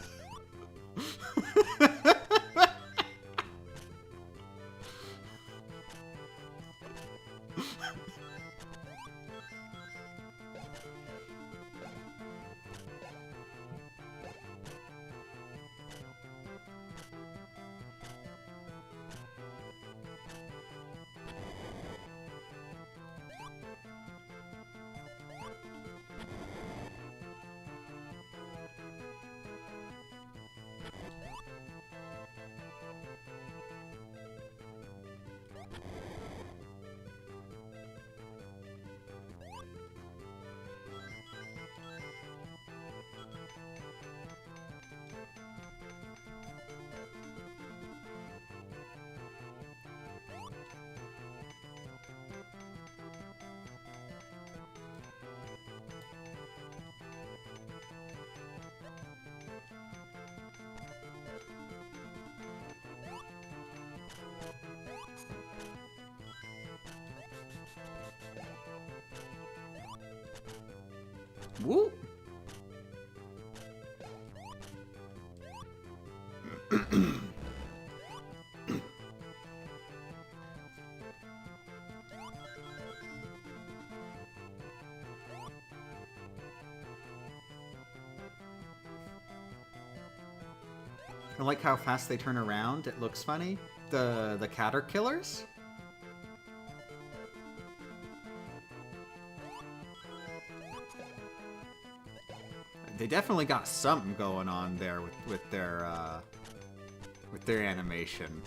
Woo! I like how fast they turn around. It looks funny. The caterpillars? They definitely got something going on there with their animation.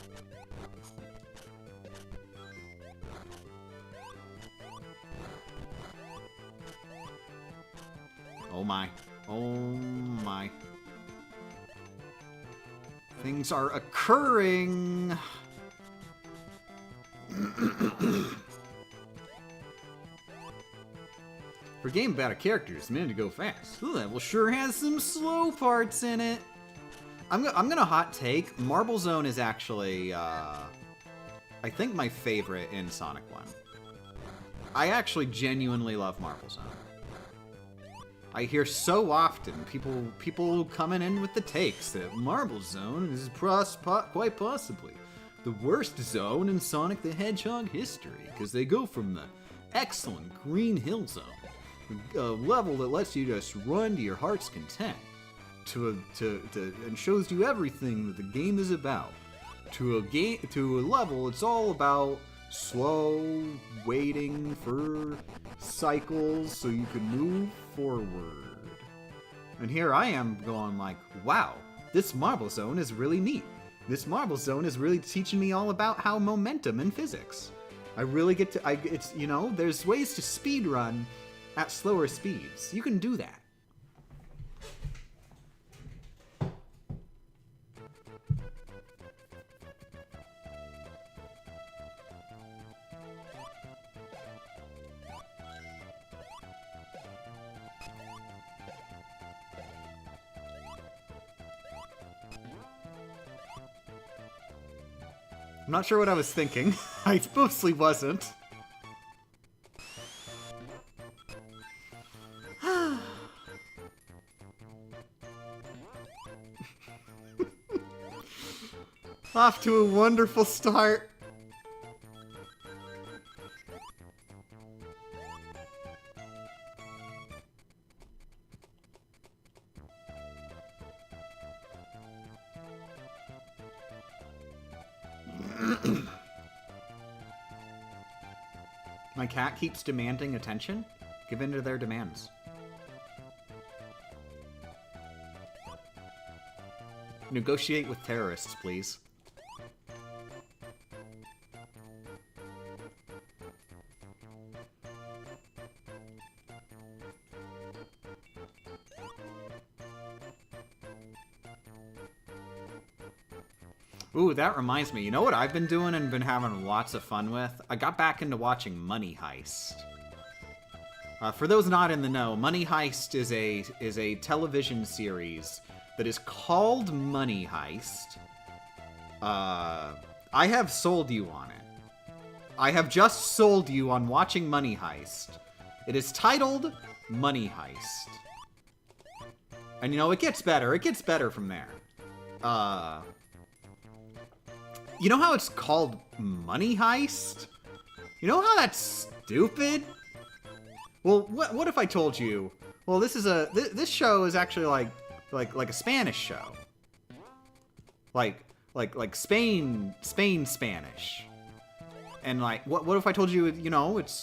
Oh my. Oh my. Things are occurring! For a game about a character, it's meant to go fast. This level sure has some slow parts in it. I'm gonna hot take. Marble Zone is actually, I think my favorite in Sonic 1. I actually genuinely love Marble Zone. I hear so often people coming in with the takes that Marble Zone is quite possibly the worst zone in Sonic the Hedgehog history, because they go from the excellent Green Hill Zone, a level that lets you just run to your heart's content, and shows you everything that the game is about, to a level it's all about slow, waiting for cycles so you can move forward. And here I am going like, wow, this Marble Zone is really neat. This Marble Zone is really teaching me all about how momentum and physics. I really get to, it's, you know, there's ways to speed run at slower speeds. You can do that. I'm not sure what I was thinking. I mostly wasn't. Off to a wonderful start. My cat keeps demanding attention. Give in to their demands. Negotiate with terrorists, please. Ooh, that reminds me. You know what I've been doing and been having lots of fun with? I got back into watching Money Heist. For those not in the know, Money Heist is a television series that is called Money Heist. I have sold you on it. I have just sold you on watching Money Heist. It is titled Money Heist. And you know, it gets better. It gets better from there. You know how it's called Money Heist? You know how that's stupid? Well, what if I told you? Well, this show is actually like a Spanish show. Like Spain Spanish. And like, what if I told you? You know, it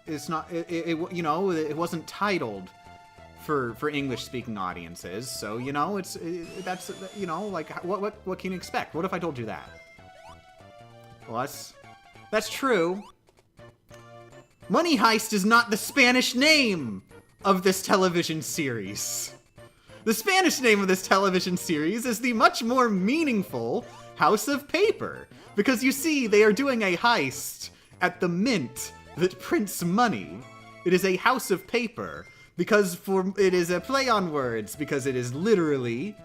it wasn't titled for English speaking audiences. So you know, that's you know, like what can you expect? What if I told you that? Well, that's true. Money Heist is not the Spanish name of this television series. The Spanish name of this television series is the much more meaningful House of Paper. Because you see, they are doing a heist at the mint that prints money. It is a House of Paper. Because it is a play on words, because it is literally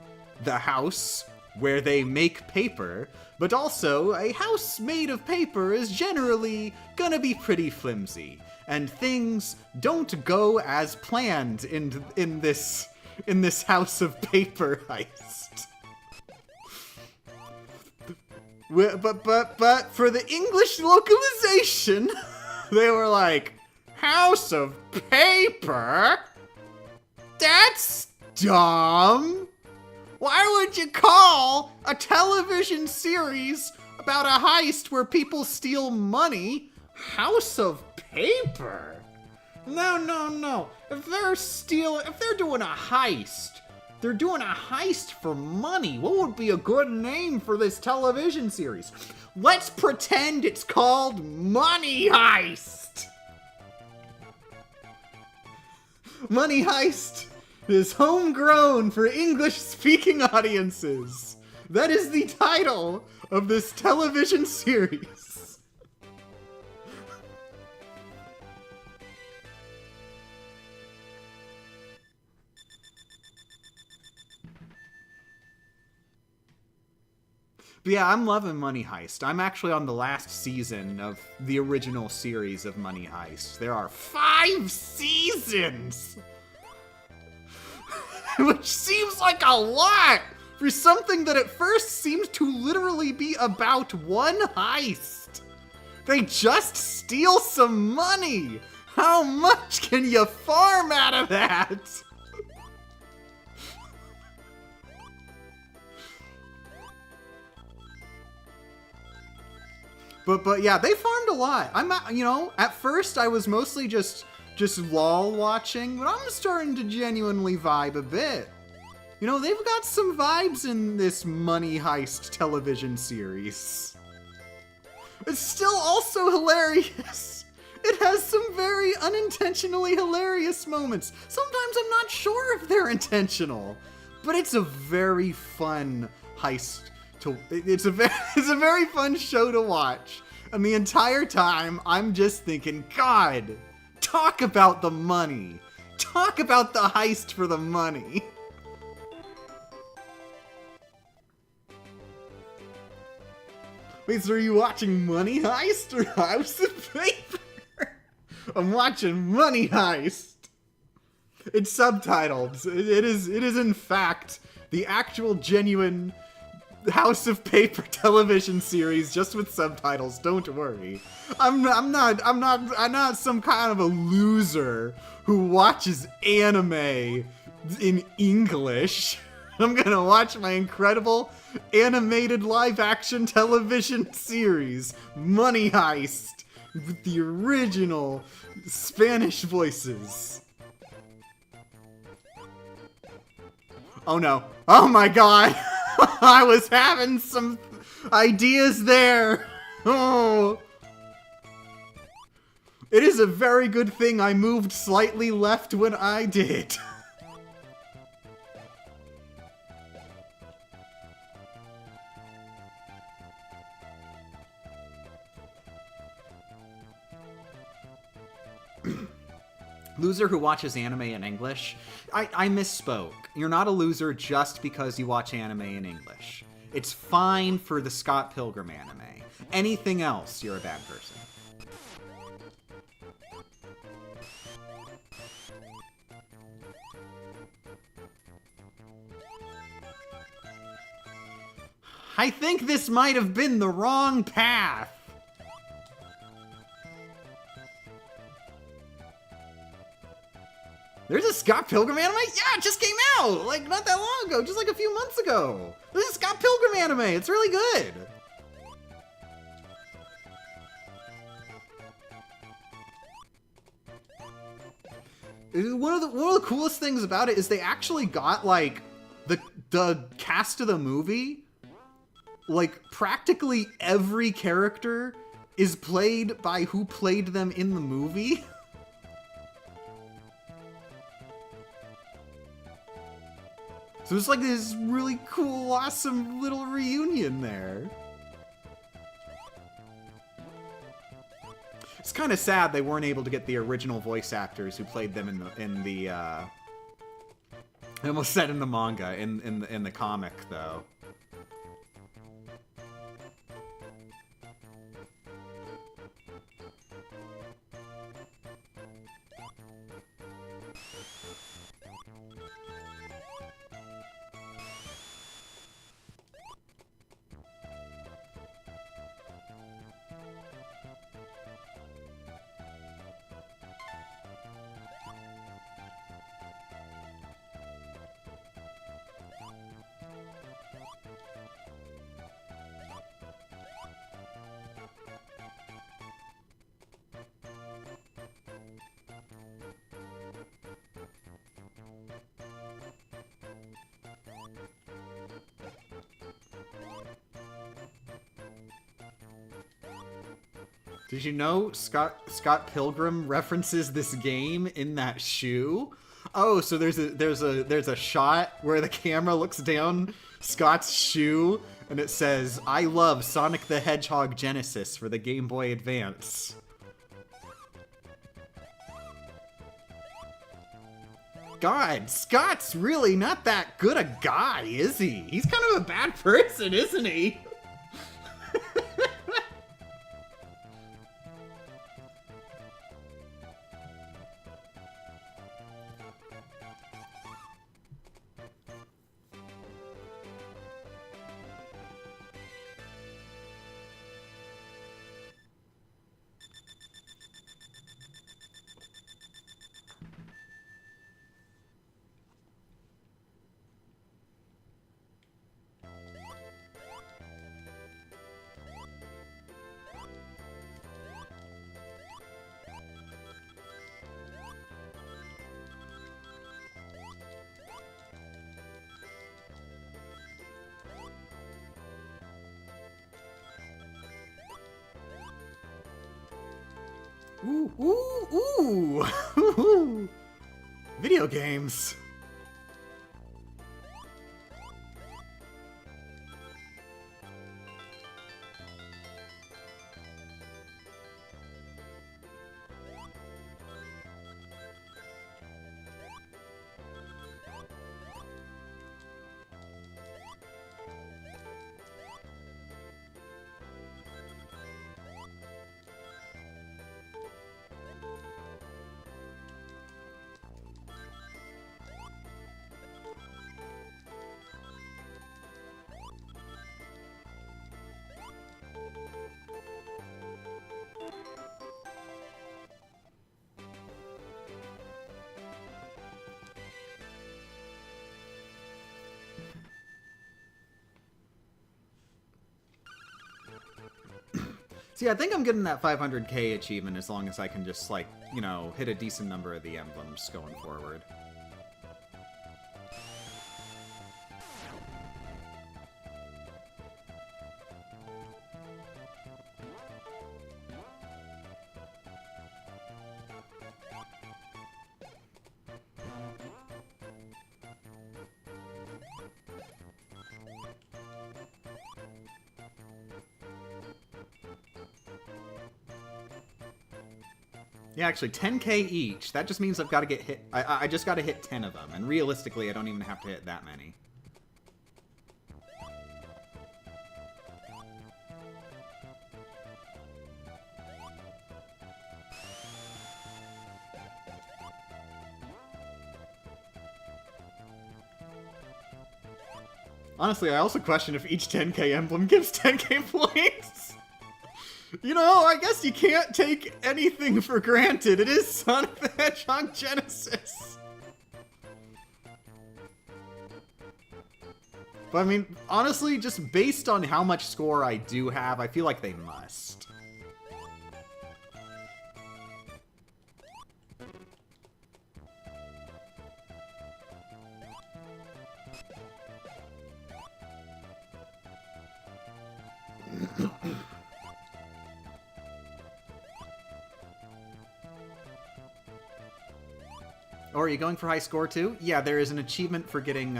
the house where they make paper, but also a house made of paper is generally gonna be pretty flimsy, and things don't go as planned in this House of Paper heist. But for the English localization, they were like, House of Paper? That's dumb! Why would you call a television series about a heist where people steal money House of Paper? No. If they're doing a heist, they're doing a heist for money. What would be a good name for this television series? Let's pretend it's called Money Heist! Money Heist is homegrown for English-speaking audiences. That is the title of this television series. But yeah, I'm loving Money Heist. I'm actually on the last season of the original series of Money Heist. There are 5 seasons! Which seems like a lot for something that at first seemed to literally be about one heist. They just steal some money! How much can you farm out of that? But yeah, they farmed a lot. At first I was mostly just lol watching, but I'm starting to genuinely vibe a bit. You know, they've got some vibes in this Money Heist television series. It's still also hilarious. It has some very unintentionally hilarious moments. Sometimes I'm not sure if they're intentional, but it's a very fun heist. It's a very fun show to watch. And the entire time, I'm just thinking, God, talk about the money. Talk about the heist for the money. Wait, so are you watching Money Heist or House of Paper? I'm watching Money Heist. It's subtitled. It is in fact the actual genuine House of Paper television series, just with subtitles. Don't worry. I'm not some kind of a loser who watches anime in English. I'm gonna watch my incredible animated live-action television series, Money Heist, with the original Spanish voices. Oh no. Oh my god! I was having some ideas there. Oh. It is a very good thing I moved slightly left when I did. Loser who watches anime in English. I misspoke. You're not a loser just because you watch anime in English. It's fine for the Scott Pilgrim anime. Anything else, you're a bad person. I think this might have been the wrong path. There's a Scott Pilgrim anime? Yeah, it just came out! Like, not that long ago, just like a few months ago. There's a Scott Pilgrim anime, it's really good! One of the coolest things about it is they actually got, like, the cast of the movie. Like, practically every character is played by who played them in the movie. So it's like this really cool, awesome little reunion there. It's kind of sad they weren't able to get the original voice actors who played them in the I almost said in the manga, in the comic though. Did you know Scott Pilgrim references this game in that shoe? Oh, so there's a shot where the camera looks down Scott's shoe and it says, "I love Sonic the Hedgehog Genesis for the Game Boy Advance." God, Scott's really not that good a guy, is he? He's kind of a bad person, isn't he? Ooh, ooh, ooh. Video games. See, I think I'm getting that 500k achievement as long as I can just, like, you know, hit a decent number of the emblems going forward. Yeah, actually, 10k each. That just means I've got to get hit. I just got to hit 10 of them. And realistically, I don't even have to hit that many. Honestly, I also question if each 10k emblem gives 10k points. You know, I guess you can't take anything for granted. It is Sonic the Hedgehog Genesis. But I mean, honestly, just based on how much score I do have, I feel like they must. Oh, are you going for high score too? Yeah, there is an achievement for getting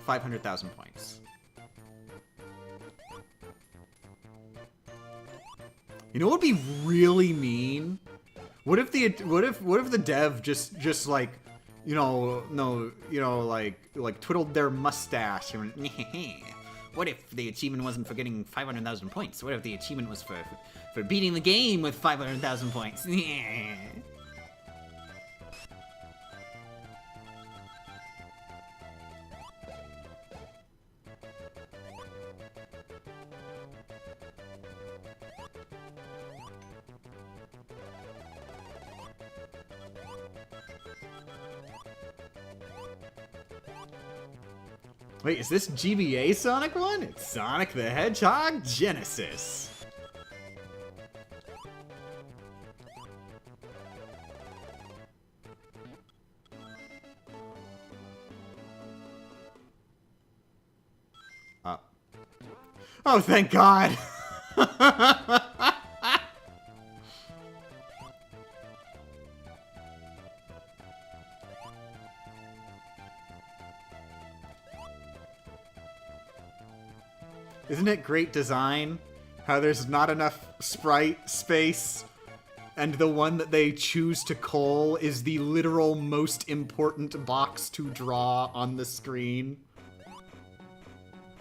500,000 points. You know what would be really mean? What if the dev just like, like twiddled their mustache and went, what if the achievement wasn't for getting 500,000 points? What if the achievement was for beating the game with 500,000 points? Wait, is this GBA Sonic one? It's Sonic the Hedgehog Genesis. Oh, thank God. Isn't it great design? How there's not enough sprite space, and the one that they choose to cull is the literal most important box to draw on the screen.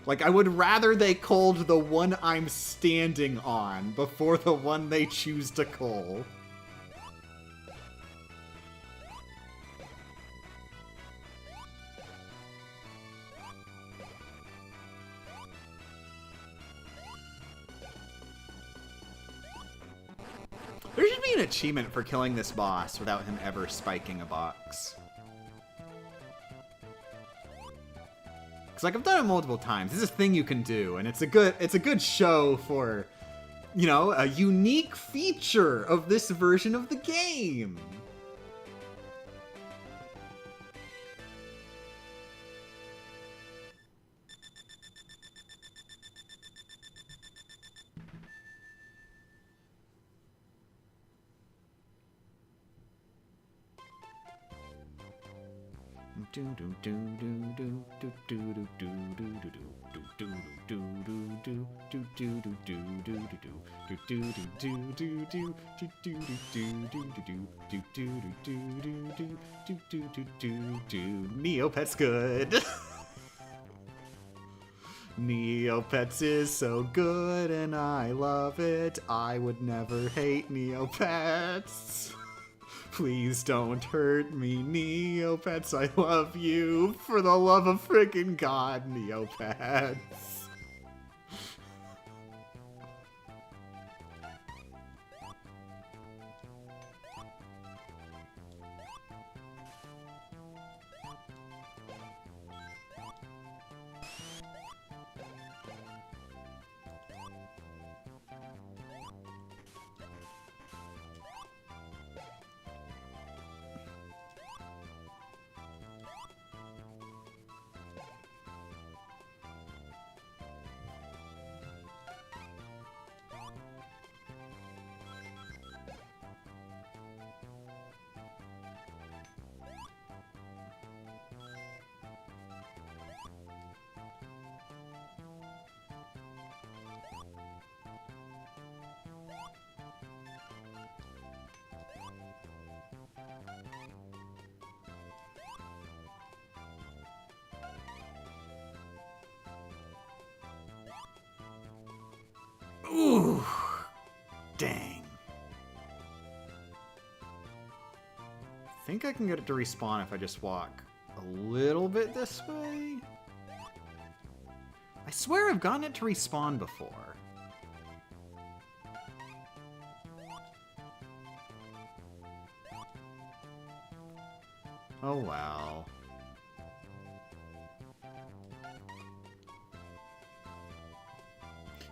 Like, I would rather they culled the one I'm standing on before the one they choose to cull. There should be an achievement for killing this boss without him ever spiking a box. Because, like, I've done it multiple times. This is a thing you can do, and it's a good show for, you know, a unique feature of this version of the game. Neopets good. Neopets is so good and I love it. I would never hate Neopets. Please don't hurt me, Neopets. I love you. For the love of freaking God, Neopets. Dang. I think I can get it to respawn if I just walk a little bit this way. I swear I've gotten it to respawn before. Oh well.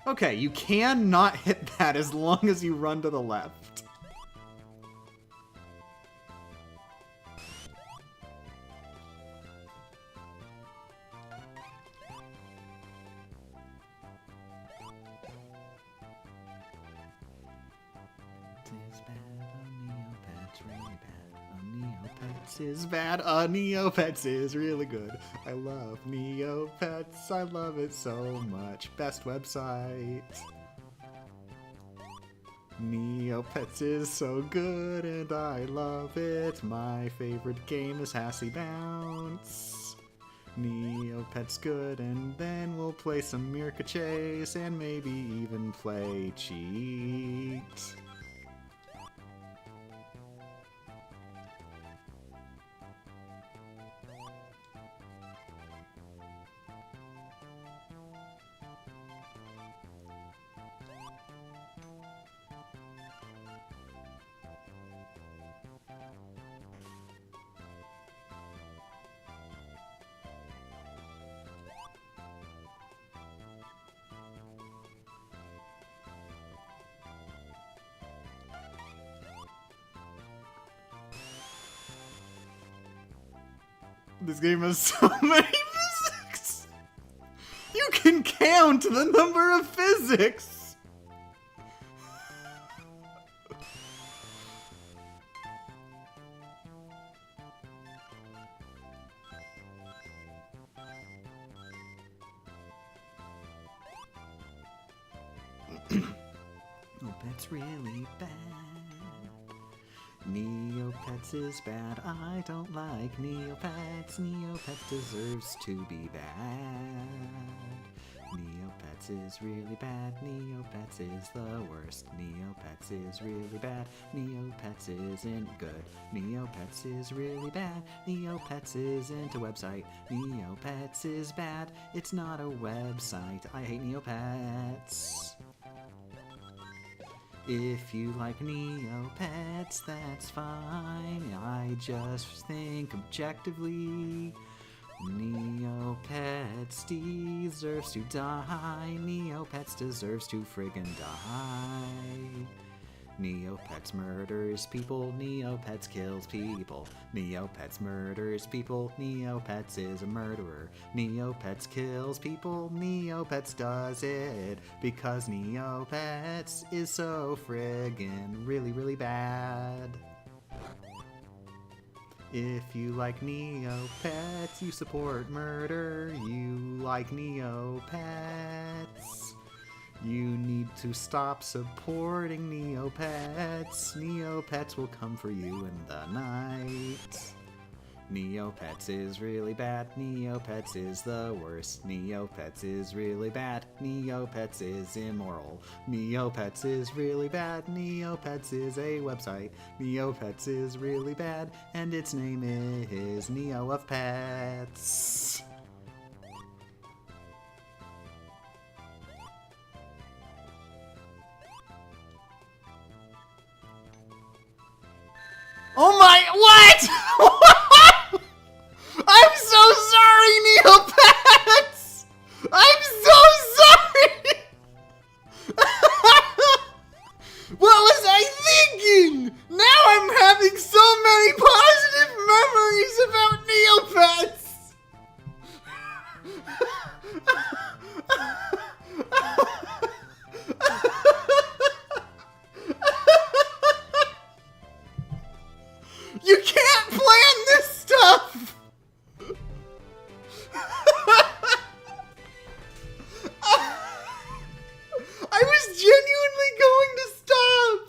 Okay, you can not hit that as long as you run to the left. Is bad. Neopets is really good. I love Neopets. I love it so much. Best website. Neopets is so good and I love it. My favorite game is Hassy Bounce. Neopets good, and then we'll play some Mirka Chase and maybe even play Cheat. This game has so many physics! You can count the number of physics! Oh, that's really bad. Neopets is bad. I don't like Neopets. Neopets deserves to be bad. Neopets is really bad. Neopets is the worst. Neopets is really bad. Neopets isn't good. Neopets is really bad. Neopets isn't a website. Neopets is bad. It's not a website. I hate Neopets. If you like Neopets, that's fine. I just think objectively, Neopets deserves to die. Neopets deserves to friggin' die. Neopets murders people. Neopets kills people. Neopets murders people. Neopets is a murderer. Neopets kills people. Neopets does it because Neopets is so friggin' really bad. If you like Neopets, you support murder. You like Neopets. You need to stop supporting Neopets. Neopets will come for you in the night. Neopets is really bad. Neopets is the worst. Neopets is really bad. Neopets is immoral. Neopets is really bad. Neopets is a website. Neopets is really bad. And its name is Neo of Pets. Oh my, what? I'm so sorry, Neopets! I'm so sorry! What was I thinking? Now I'm having so many positive memories about Neopets! You can't plan this stuff! I was genuinely going to stop!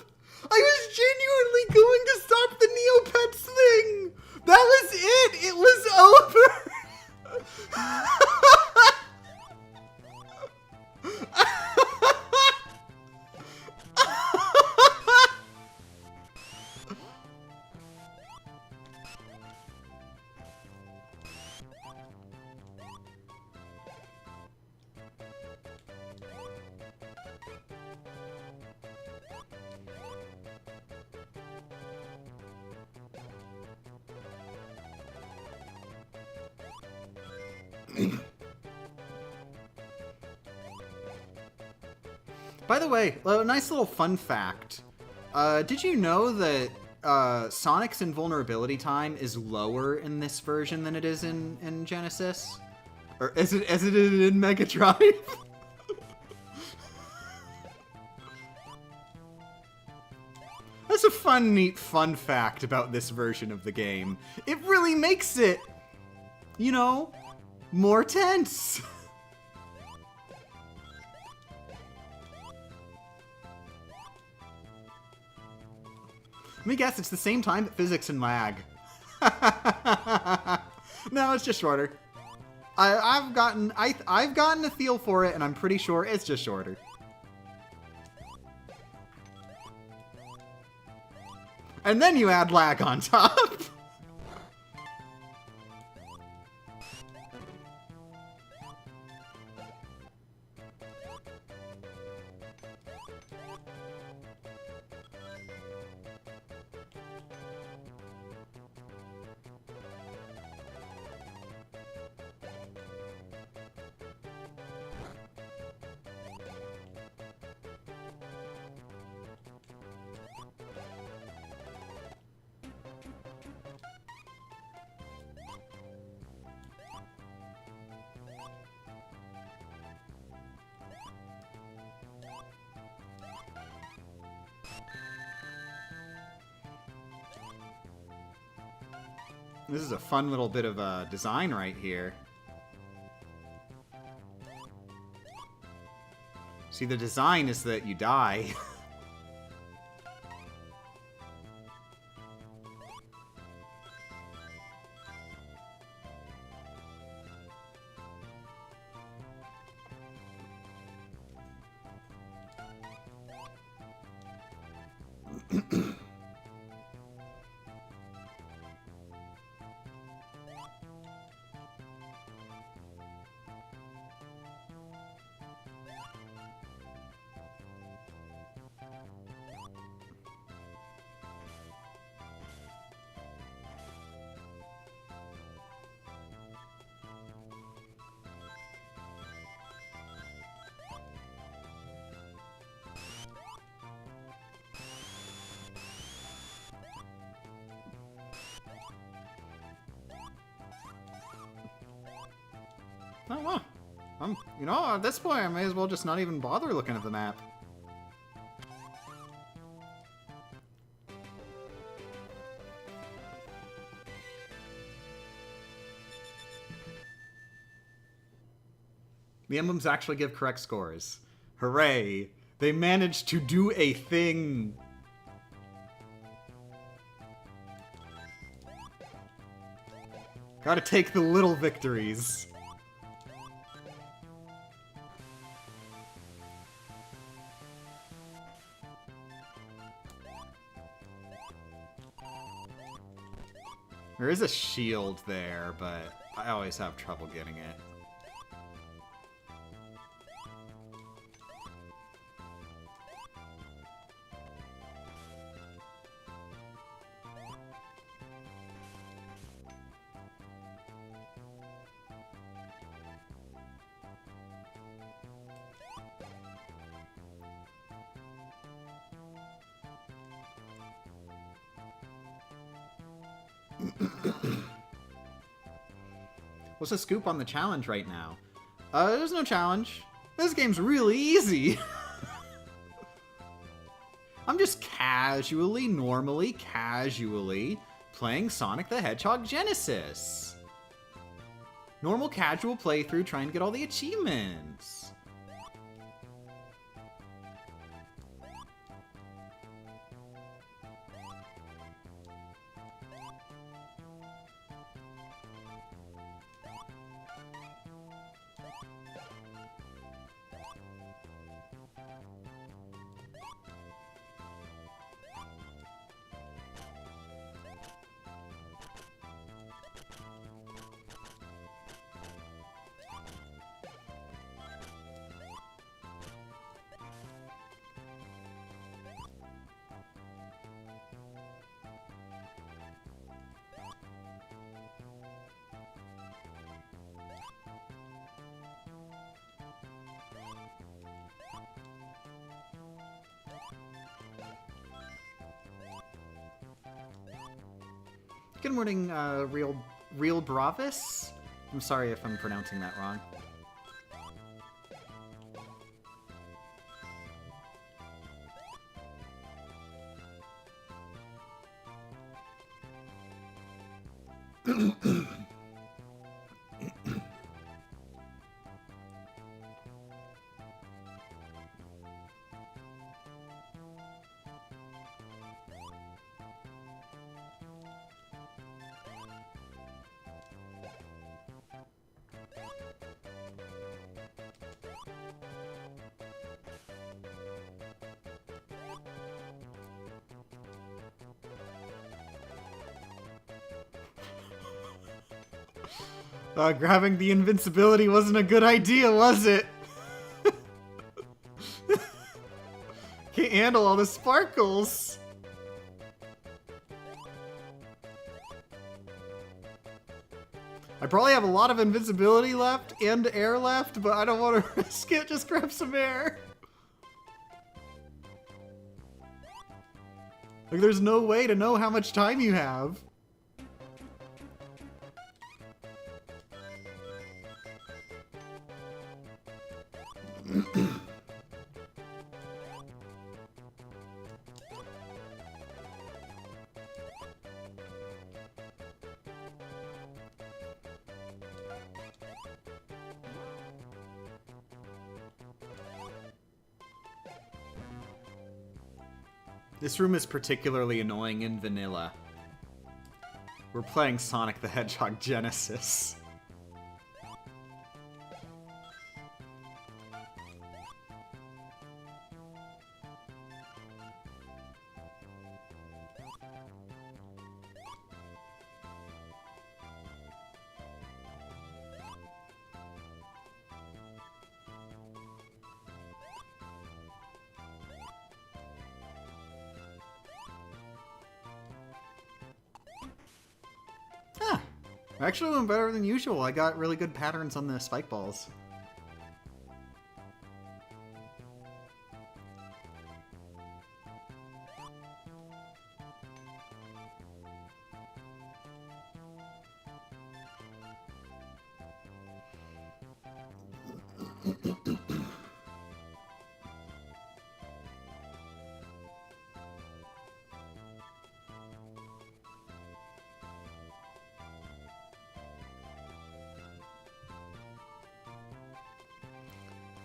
By the way, a nice little fun fact. Did you know that Sonic's invulnerability time is lower in this version than it is in Genesis? Or is it in Mega Drive? That's a fun, neat fun fact about this version of the game. It really makes it, you know, more tense. Let me guess, it's the same time that physics and lag. No, it's just shorter. I've gotten a feel for it, and I'm pretty sure it's just shorter. And then you add lag on top. This is a fun little bit of design right here. See, the design is that you die. Oh, well. You know, at this point, I may as well just not even bother looking at the map. The emblems actually give correct scores. Hooray! They managed to do a thing! Gotta take the little victories. There is a shield there, but I always have trouble getting it. What's the scoop on the challenge right now? There's no challenge. This game's really easy. I'm just normally, casually playing Sonic the Hedgehog Genesis. Normal casual playthrough trying to get all the achievements. Good morning, Real Bravis. I'm sorry if I'm pronouncing that wrong. Grabbing the invincibility wasn't a good idea, was it? Can't handle all the sparkles. I probably have a lot of invincibility left and air left, but I don't want to risk it. Just grab some air. Like, there's no way to know how much time you have. This room is particularly annoying in vanilla. We're playing Sonic the Hedgehog Genesis. I actually went better than usual. I got really good patterns on the spike balls.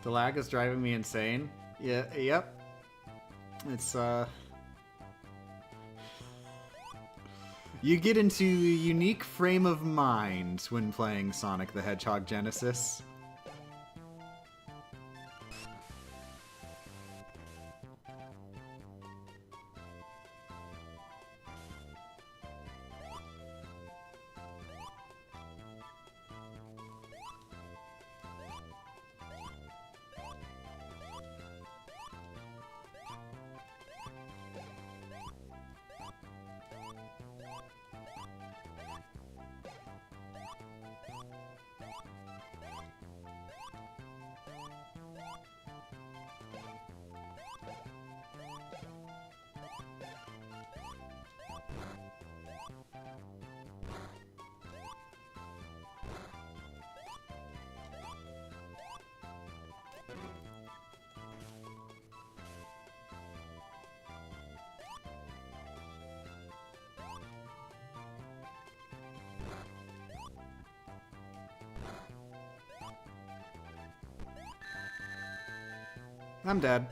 The lag is driving me insane. Yeah, yep. It's, you get into a unique frame of mind when playing Sonic the Hedgehog Genesis. I'm dead.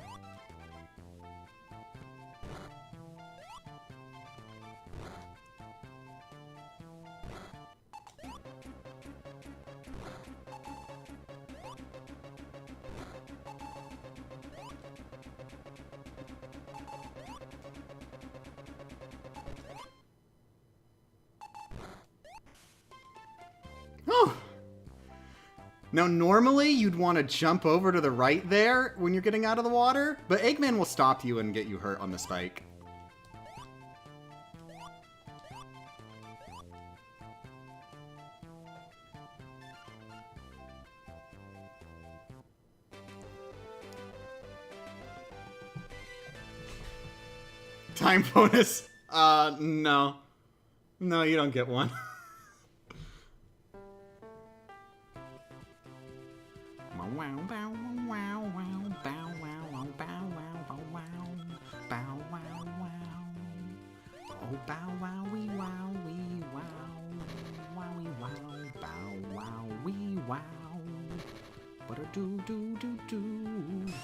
Oh! Now, normally you'd want to jump over to the right there when you're getting out of the water, but Eggman will stop you and get you hurt on the spike. Time bonus? No. No, you don't get one. Oh, bow wow wee wow wee wow, wowie wow, bow wow wee wow. But a do do do do,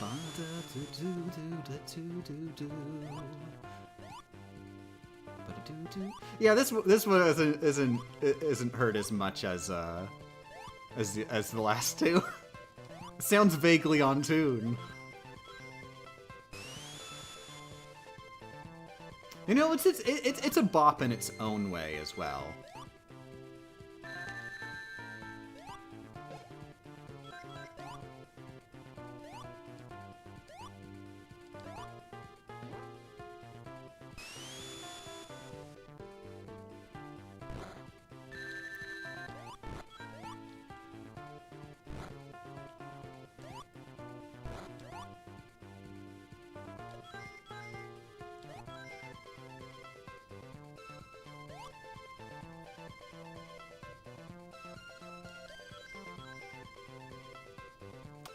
ba da do do do do do do. But a do do. Yeah, this one isn't hurt as much as the last two. Sounds vaguely on tune. You know, it's a bop in its own way as well.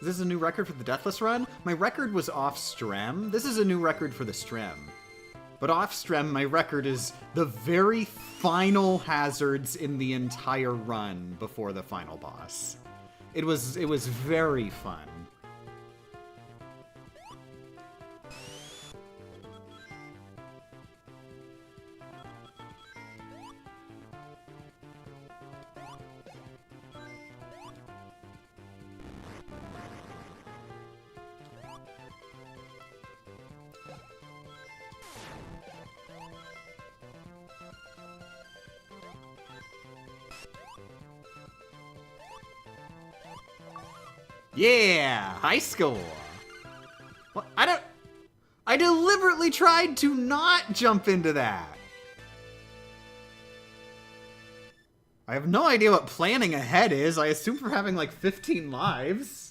Is this a new record for the Deathless run? My record was off Strem. This is a new record for the Strem. But off Strem, my record is the very final hazards in the entire run before the final boss. It was very fun. Yeah, high score. Well, I deliberately tried to not jump into that. I have no idea what planning ahead is. I assume we're having like 15 lives.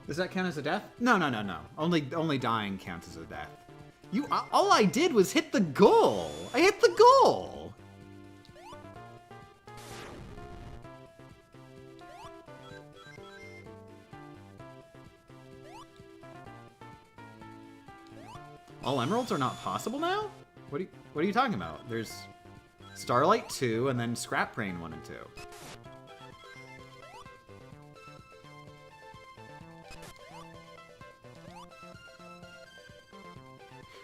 Does that count as a death? No. Only dying counts as a death. All I did was hit the goal. I hit the goal. All emeralds are not possible now? What are you talking about? There's Starlight 2 and then Scrap Brain 1 and 2.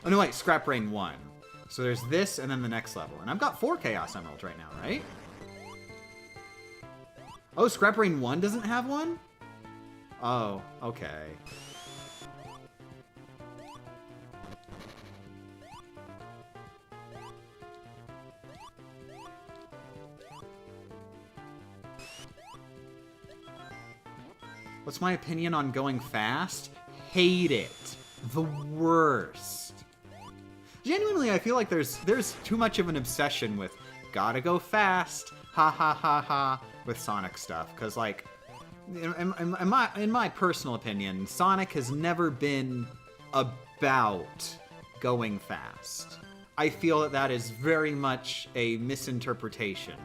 Oh, no, wait, Scrap Brain 1. So there's this and then the next level. And I've got 4 Chaos Emeralds right now, right? Oh, Scrap Brain 1 doesn't have one? Oh, okay. What's my opinion on going fast? Hate it. The worst. Genuinely, I feel like there's too much of an obsession with gotta go fast, ha ha ha ha, with Sonic stuff. Because, like, in my personal opinion, Sonic has never been about going fast. I feel that is very much a misinterpretation.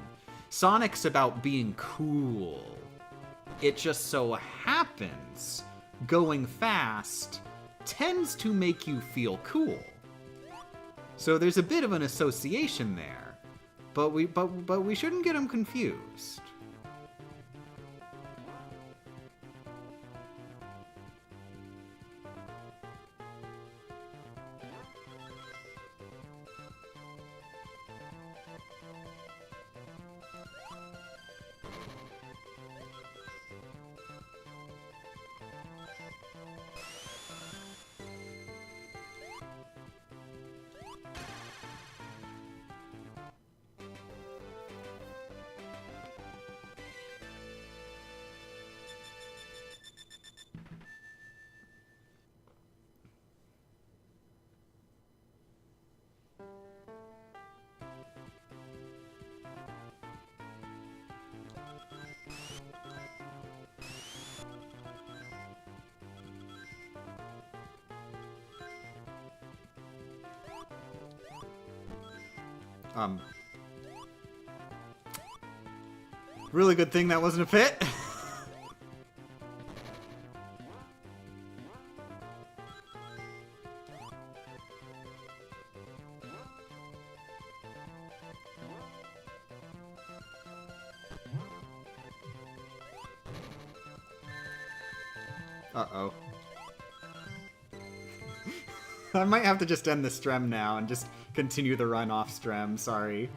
Sonic's about being cool. It just so happens going fast tends to make you feel cool. So there's a bit of an association there, but we shouldn't get them confused. Really good thing that wasn't a pit. Uh-oh. I might have to just end the strem now and just continue the run off strem, sorry.